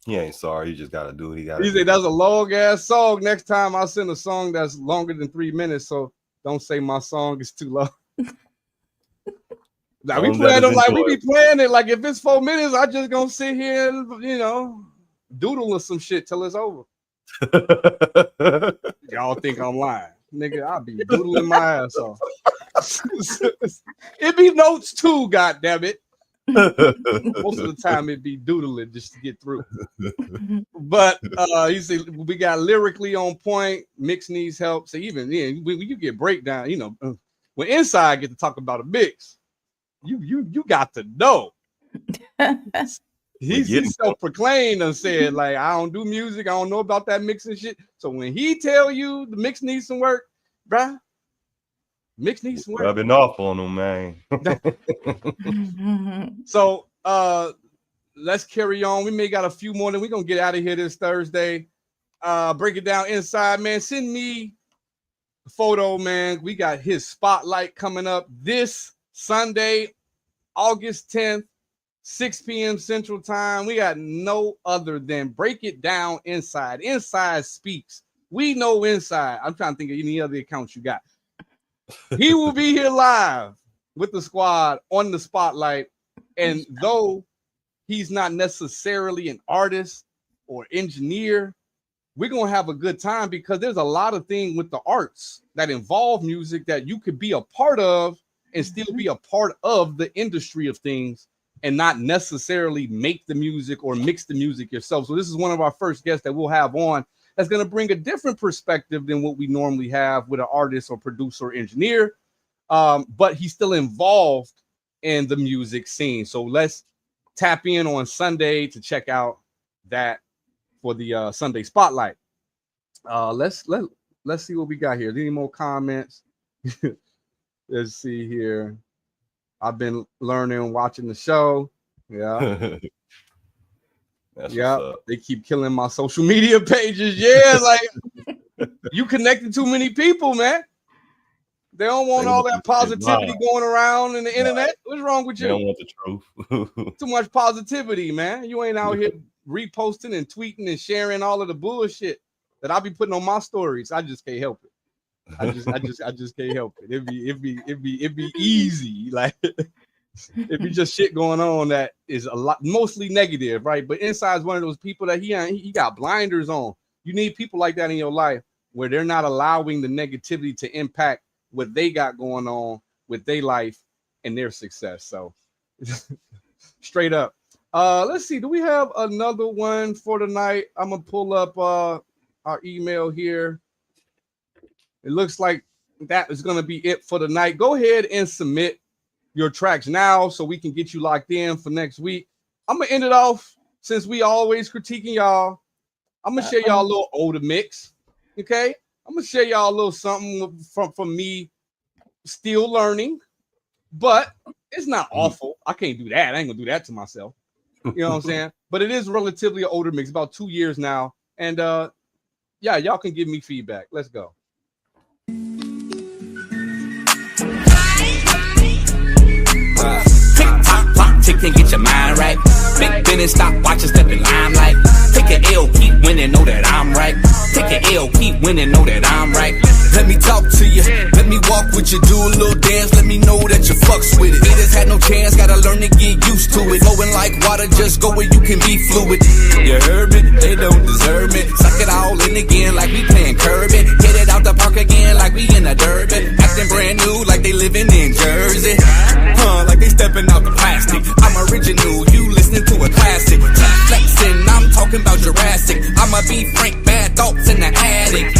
He ain't sorry. You just got to do what he got to do. He say that's a long ass song. Next time I send a song that's longer than 3 minutes, so don't say my song is too long. Like we playing them like we be playing it like if it's 4 minutes, I just gonna sit here and doodle or some shit till it's over. Y'all think I'm lying, nigga? I'll be doodling my ass off. It be notes too, goddammit. Most of the time it be doodling just to get through. But you see, we got lyrically on point. Mix needs help. So even when you get breakdown, when Inside get to talk about a mix, you got to know. He's self-proclaimed and said, like, I don't do music, I don't know about that mix and shit. So when he tell you the mix needs some work, bruh, mix needs some work. Rubbing off on him, man. So let's carry on. We may got a few more, then we're gonna get out of here this Thursday. Break it down Inside, man. Send me a photo, man. We got his spotlight coming up this Sunday, August 10th, 6 p.m. Central Time. We got no other than Break It Down Inside. Inside speaks. We know Inside. I'm trying to think of any other accounts you got. He will be here live with the squad on the spotlight. And though he's not necessarily an artist or engineer, we're going to have a good time because there's a lot of things with the arts that involve music that you could be a part of and still be a part of the industry of things and not necessarily make the music or mix the music yourself. So this is one of our first guests that we'll have on that's going to bring a different perspective than what we normally have with an artist or producer or engineer. But he's still involved in the music scene. So let's tap in on Sunday to check out that for the Sunday spotlight. Let's see what we got here. Any more comments? Let's see here. I've been learning, watching the show. Yeah. Yeah. They keep killing my social media pages. Yeah, like you connected too many people, man. They don't want all that positivity going around in the internet. What's wrong with you? They don't want the truth. Too much positivity, man. You ain't out here reposting and tweeting and sharing all of the bullshit that I be putting on my stories. I just can't help it. I just can't help it. It'd be easy. Like it'd be just shit going on that is a lot, mostly negative, right? But Inside's one of those people that he got blinders on. You need people like that in your life where they're not allowing the negativity to impact what they got going on with their life and their success. So straight up. Let's see. Do we have another one for tonight? I'm gonna pull up our email here. It looks like that is going to be it for tonight. Go ahead and submit your tracks now so we can get you locked in for next week. I'm going to end it off since we always critiquing y'all. I'm going to share y'all a little older mix. Okay. I'm going to share y'all a little something from me still learning, but it's not awful. I can't do that. I ain't going to do that to myself. You know what I'm saying? But it is relatively an older mix, about 2 years now. And yeah, y'all can give me feedback. Let's go. Tick and get your mind right. Big business, stop watching, step in limelight. Take an L, keep winning, know that I'm right. Take an L, keep winning, know that I'm right. Let me talk to you, let me walk with you, do a little dance, let me know that you fucks with it. Haters had no chance, gotta learn to get used to it. Flowing like water, just go where you can be fluid. You heard me, they don't deserve me. Suck it all in again like we playing Kirby. Hit it out the park again like we in a derby. Acting brand new like they living in Jersey. Like they stepping out the plastic. I'm original, you listening to a classic. I'ma be frank, bad thoughts in the attic.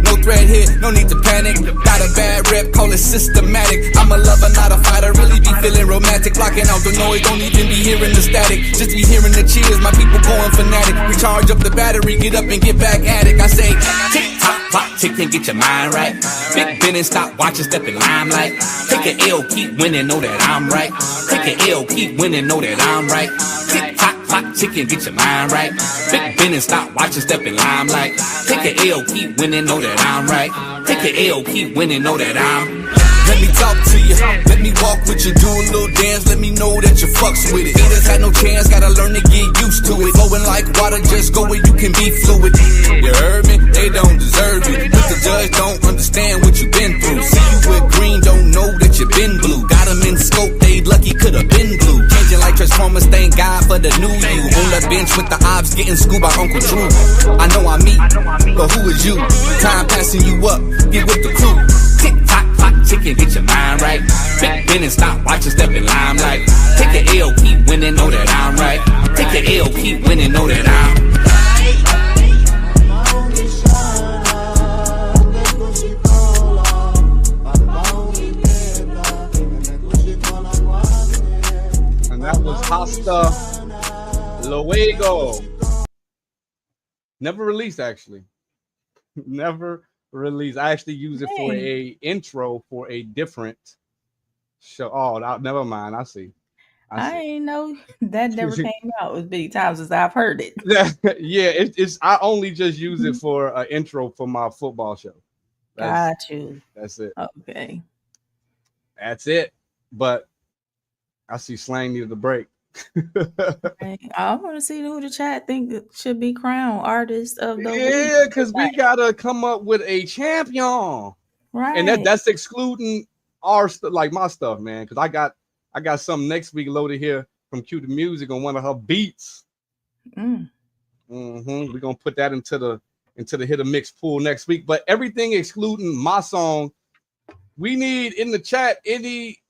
No threat here, no need to panic. Got a bad rep, call it systematic. I'm a lover, not a fighter, really be feeling romantic. Blocking out the noise, don't even be hearing the static. Just be hearing the cheers, my people going fanatic. Recharge up the battery, get up and get back at it. I say, tick tock, clock, tick and get your mind right. Big Ben and stop watching, step in limelight. Take an L, keep winning, know that I'm right. Take an L, keep winning, know that I'm right. Tick tock, clock, tick and get your mind right. Big Ben and stop watching, step in limelight. Take an L, keep winning, know that I'm right. Take an L, keep winning, know that I'm. Let me talk to you, let me walk with you, do a little dance, let me know that you fucks with it. Haters had no chance, gotta learn to get used to it. Flowing like water, just go where you can be fluid. You heard me? They don't deserve it. But the judge don't understand what you've been through. See you with green, don't know that you've been blue. Got them in scope, they lucky could've been blue. Changing like Transformers, thank God for the new you. On the bench with the ops, getting schooled by Uncle Drew. I know I'm me, but who is you? Time passing you up, get with the crew. Tick tock, clock, tick and get your mind right. Big Ben and stop watching, step in limelight. Take an L, keep winning, know that I'm right. Take an L, keep winning, know that I'm. And that was Hasta Luego. Never released, actually. Never released. I actually use it for a intro for a different show. Oh, never mind. I see. I ain't know that never came out as many times as I've heard it. Yeah, it's I only just use it for an intro for my football show. Got you. That's it. Okay. That's it. But I see Slang needed a break. I want to see who the chat think should be crowned artist of the week. Yeah, because we gotta come up with a champion, right? And that's excluding our like my stuff, man. Because I got something next week loaded here from Q the Music on one of her beats. We're gonna put that into the hit or mix pool next week. But everything excluding my song, we need in the chat any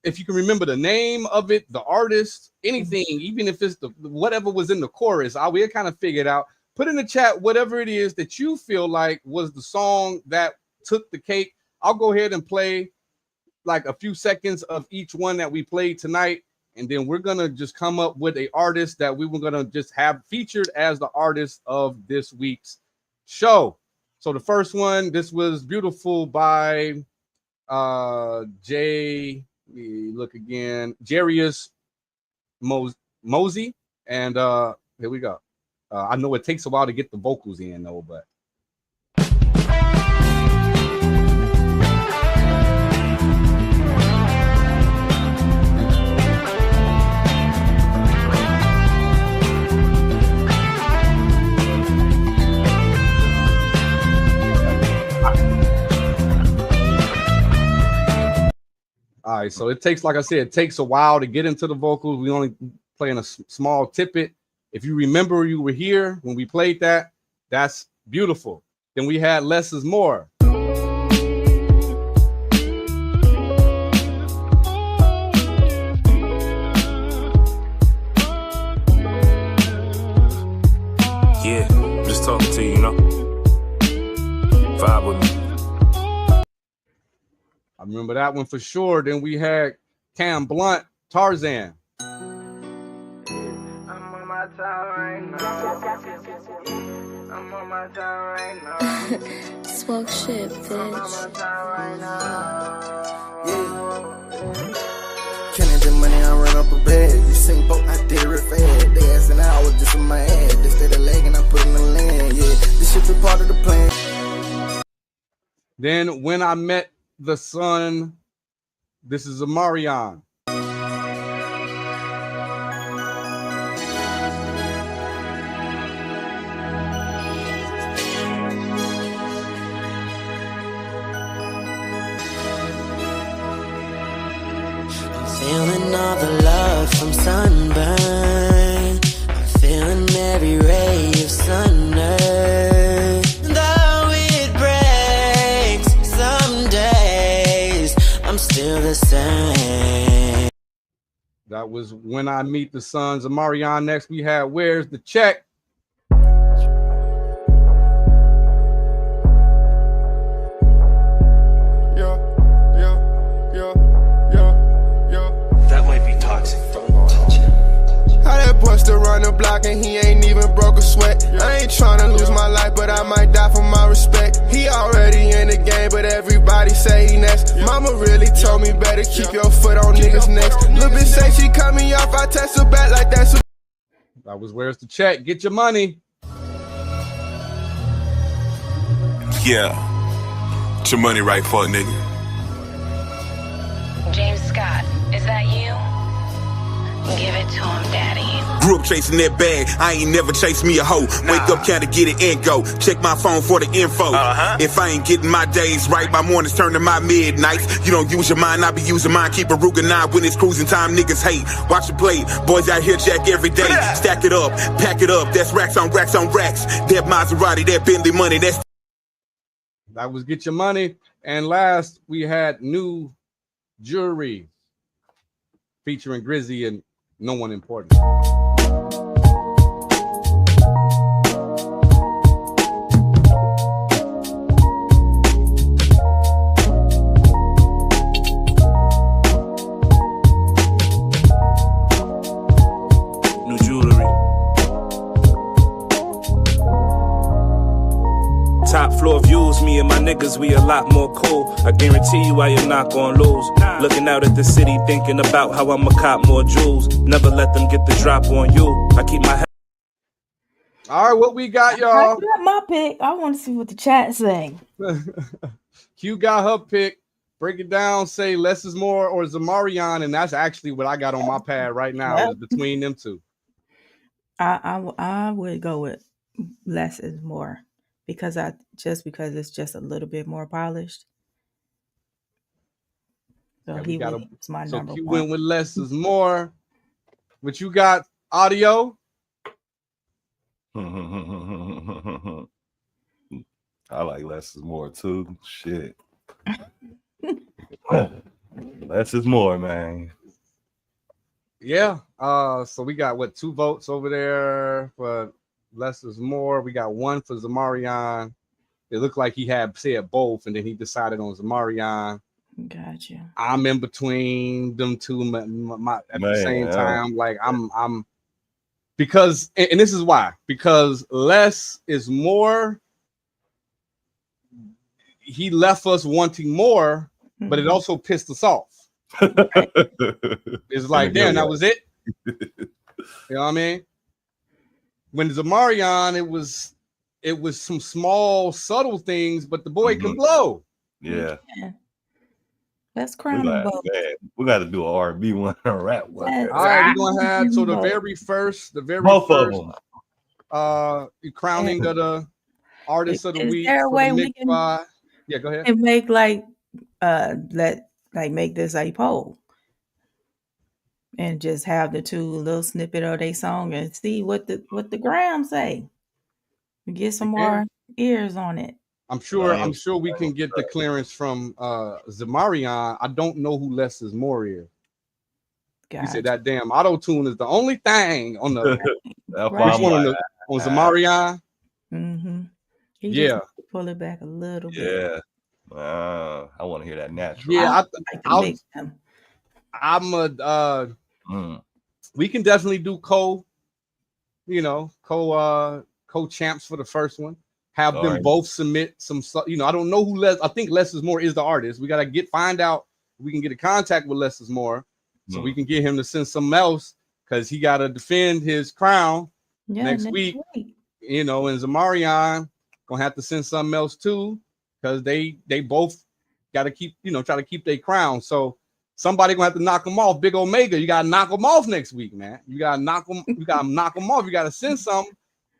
if you can remember the name of it, the artist, anything, even if it's the whatever was in the chorus, we'll kind of figure it out. Put in the chat whatever it is that you feel like was the song that took the cake. I'll go ahead and play like a few seconds of each one that we played tonight, and then we're gonna just come up with a artist that we were gonna just have featured as the artist of this week's show. So the first one, this was Beautiful by look again, Jarius Mosey, and here we go. I know it takes a while to get the vocals in though, but all right, so it takes, like I said, it takes a while to get into the vocals. We only playing a small tidbit. If you remember you were here when we played that, that's beautiful. Then we had Less is More. Yeah, just talking to you, you know? Vibe with me. I remember that one for sure. Then we had Cam Blunt, Tarzan. I'm on my time right now. I'm on my time right now. Smoke shit, bitch. I'm on my time right now. Counting the money, I run up a bag. You sing boat, I did it fast. They asking I was just in my head. They stay the leg and I put in the land. Yeah, this shit be part of the plan. Then When I Met the Sun, this is Amarion. Feeling all the love from sunburn. I'm feeling every ray of sun. Though it breaks some days, I'm still the same. That was When I Meet the Suns. Amarion. Next we had Where's the Check? supposed to run the block and he ain't even broke a sweat. I ain't tryna lose my life, but I might die for my respect. He already in the game, but everybody say he next. Mama really told me better keep your foot on niggas' necks. Little bitch say she cut me off, I text her back like that's a... That was Where's the Check? Get your money. Yeah. Get your money right, fuck nigga. James Scott, is that you? Give it to him, daddy. Grew up chasing that bag, I ain't never chased me a hoe. Wake up, kinda get it and go. Check my phone for the info. If I ain't getting my days right, my mornings turn to my midnights. You don't use your mind, I be using mine. Keep a Ruger 9 when it's cruising time, niggas hate. Watch the play, boys out here jack every day. Stack it up, pack it up, that's racks on racks on racks. That Maserati, that Bentley money, that's... That was Get Your Money. And last, we had New Jury featuring Grizzy and No One Important. New jewelry. Top floor views, me and my niggas, we a lot more cool. I guarantee you I am not gonna lose. Looking out at the city, thinking about how I'ma cop more jewels. Never let them get the drop on you. I keep my head. All right, what we got, I y'all? got my pick. I want to see what the chat say. Q got her pick. Break it down. Say less is more or Zamarian, and that's actually what I got on my pad right now. Is between them two. I would go with less is more because it's just a little bit more polished. So he was my number Q one. went with less is more. But you got audio. I like less is more too. Shit. Less is more, man. Yeah. So we got 2 votes over there for less is more. We got 1 for Zamarian. It looked like he had said both, and then he decided on Zamarian. Gotcha. I'm in between them two at the same time. Like I'm because, and this is why, because less is more. He left us wanting more, but it also pissed us off. It's like, damn, that was it. You know what I mean? When Zamarian, it was some small, subtle things, but the boy can blow. Yeah. Let's crown them both. We got to do an R&B one or rap one. All right, we're gonna have the very first crowning of the artist of the week. Is there a way we can? Yeah, go ahead. And make make this a poll, and just have the two little snippet of their song and see what the gram say. Get some more ears on it. I'm sure we can get the clearance from Zamarian. I don't know who less is more is. He said that damn auto tune is the only thing on the on Zamarian. Mm-hmm. Yeah, pull it back a little bit. Yeah, I want to hear that natural. Yeah, we can definitely do co-champs for the first one. Have them both submit some, I don't know who less. I think Less is More is the artist. We got to find out if we can get in contact with Less is More so we can get him to send something else because he got to defend his crown next week. And Zamarian gonna have to send something else too because they both got to keep, try to keep their crown. So somebody gonna have to knock them off. Big Omega, you gotta knock them off next week, man. You gotta knock them off. You gotta send something.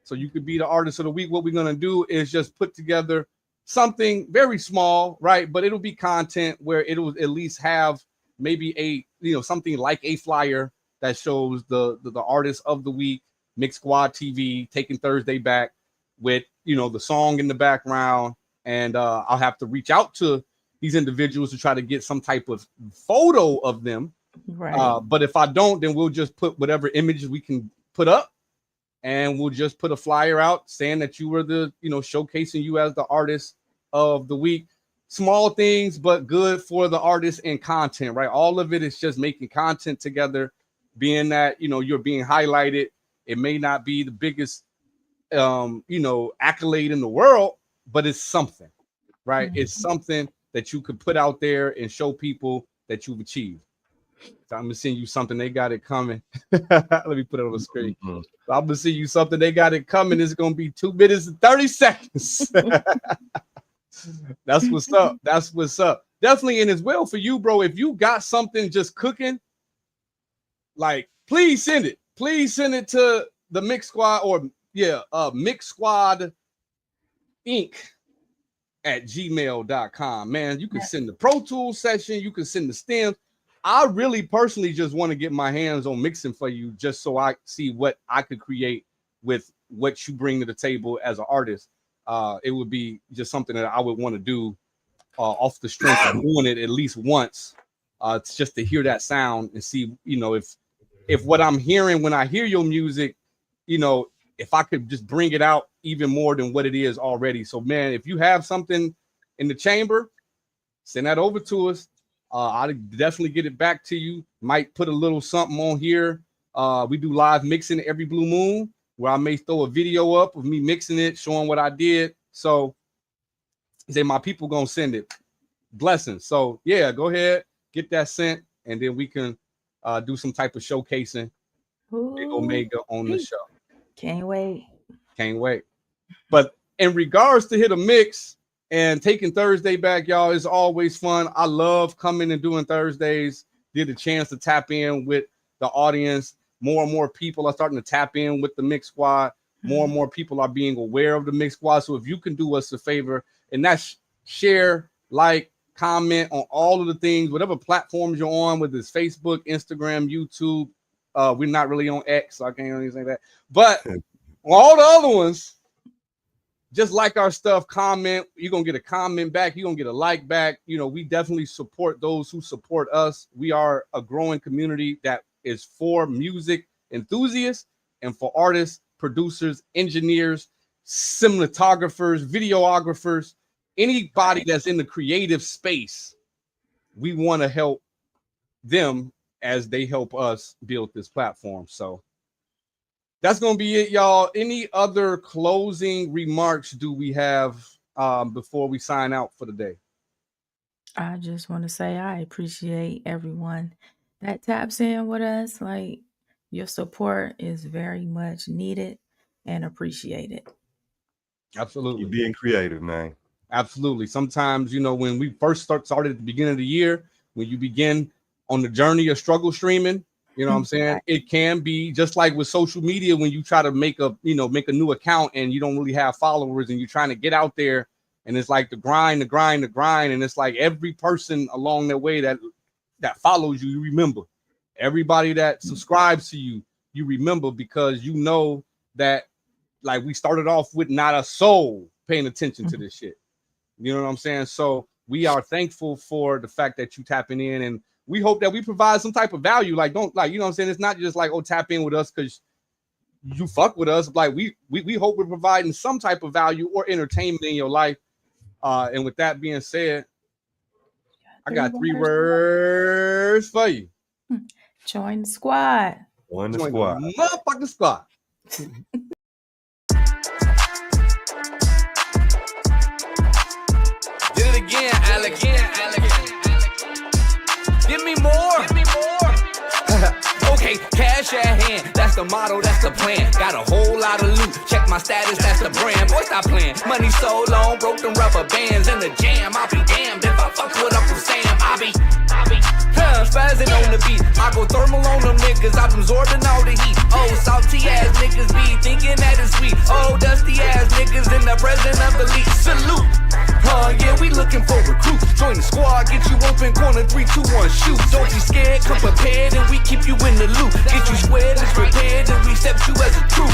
So you could be the artist of the week. What we're going to do is just put together something very small, right? But it'll be content where it'll at least have maybe something like a flyer that shows the artist of the week, Mixsquadtv, Taking Thursday Back with, the song in the background. And I'll have to reach out to these individuals to try to get some type of photo of them. Right. But if I don't, then we'll just put whatever images we can put up. And we'll just put a flyer out saying that you were showcasing you as the artist of the week. Small things, but good for the artist and content, right? All of it is just making content together being that, you know, you're being highlighted. It may not be the biggest, you know, accolade in the world, but it's something, right? It's something that you could put out there and show people that you've achieved. So I'm gonna send you something. They got it coming. Let me put it on the screen. So I'm gonna send you something. They got it coming. It's gonna be 2 minutes and 30 seconds. That's what's up. That's what's up. Definitely, and as well for you, bro. If you got something just cooking, like, please send it. Please send it to the Mix Squad or Mixsquad Inc. at gmail.com. Man, you can send the Pro Tools session. You can send the stems. I really personally just want to get my hands on mixing for you, just so I see what I could create with what you bring to the table as an artist. It would be just something that I would want to do off the strength of doing it at least once. It's just to hear that sound and see, you know, if what I'm hearing when I hear your music, you know, if I could just bring it out even more than what it is already. So, man, if you have something in the chamber, send that over to us. I'll definitely get it back to you. Might put a little something on here. We do live mixing every blue moon, where I may throw a video up of me mixing it, showing what I did. So, say my people gonna send it. Blessings. So, yeah, go ahead, get that sent, and then we can do some type of showcasing. Big Omega on the show. Can't wait. Can't wait. But in regards to Hit a Mix and taking Thursday back, y'all, it's always fun. I love coming and doing Thursdays. Get a chance to tap in with the audience. More and more people are starting to tap in with the Mix Squad. More and more people are being aware of the Mix Squad. So if you can do us a favor, and that's share, like, comment on all of the things, whatever platforms you're on, whether it's Facebook, Instagram, YouTube. We're not really on X, so I can't really say that. But all the other ones, just like our stuff, comment. You're going to get a comment back. You're going to get a like back. You know, we definitely support those who support us. We are a growing community that is for music enthusiasts and for artists, producers, engineers, cinematographers, videographers, anybody that's in the creative space. We want to help them as they help us build this platform. So that's going to be it, y'all. Any other closing remarks do we have before we sign out for the day? I just want to say I appreciate everyone that taps in with us. Like, your support is very much needed and appreciated. Absolutely. You're being creative, man. Absolutely. Sometimes, you know, when we first started at the beginning of the year, when you begin on the journey of struggle streaming, you know what I'm saying? It can be just like with social media, when you try to make a new account and you don't really have followers and you're trying to get out there, and it's like the grind. And it's like every person along the way that follows you, you remember. Everybody that subscribes to you, you remember, because you know that, like, we started off with not a soul paying attention to this shit. You know what I'm saying? So we are thankful for the fact that you tapping in, and we hope that we provide some type of value. Like, don't, like, you know what I'm saying? It's not just like, oh, tap in with us because you fuck with us. Like, we hope we're providing some type of value or entertainment in your life. And with that being said, I got 3 words for you. Join the squad. Join the squad. Motherfucking squad. Did it again, Alec. Give me more. Okay, cash at hand. That's the motto, that's the plan. Got a whole lot of loot. Check my status, that's the brand. Boy, stop playing. Money so long, broke them rubber bands in the jam. I'll be damned if I fuck with Uncle Sam. I be spazzing on the beat. I go thermal on them niggas. I'm absorbing all the heat. Oh, salty ass niggas be thinking that it's sweet. Oh, dusty ass niggas in the presence of the league. Salute. Yeah, we looking for recruits. Join the squad, get you open, corner 3, 2, 1, shoot. Don't be scared, come prepared, and we keep you in the loop. Get you squared and prepared, and we accept you as a troop.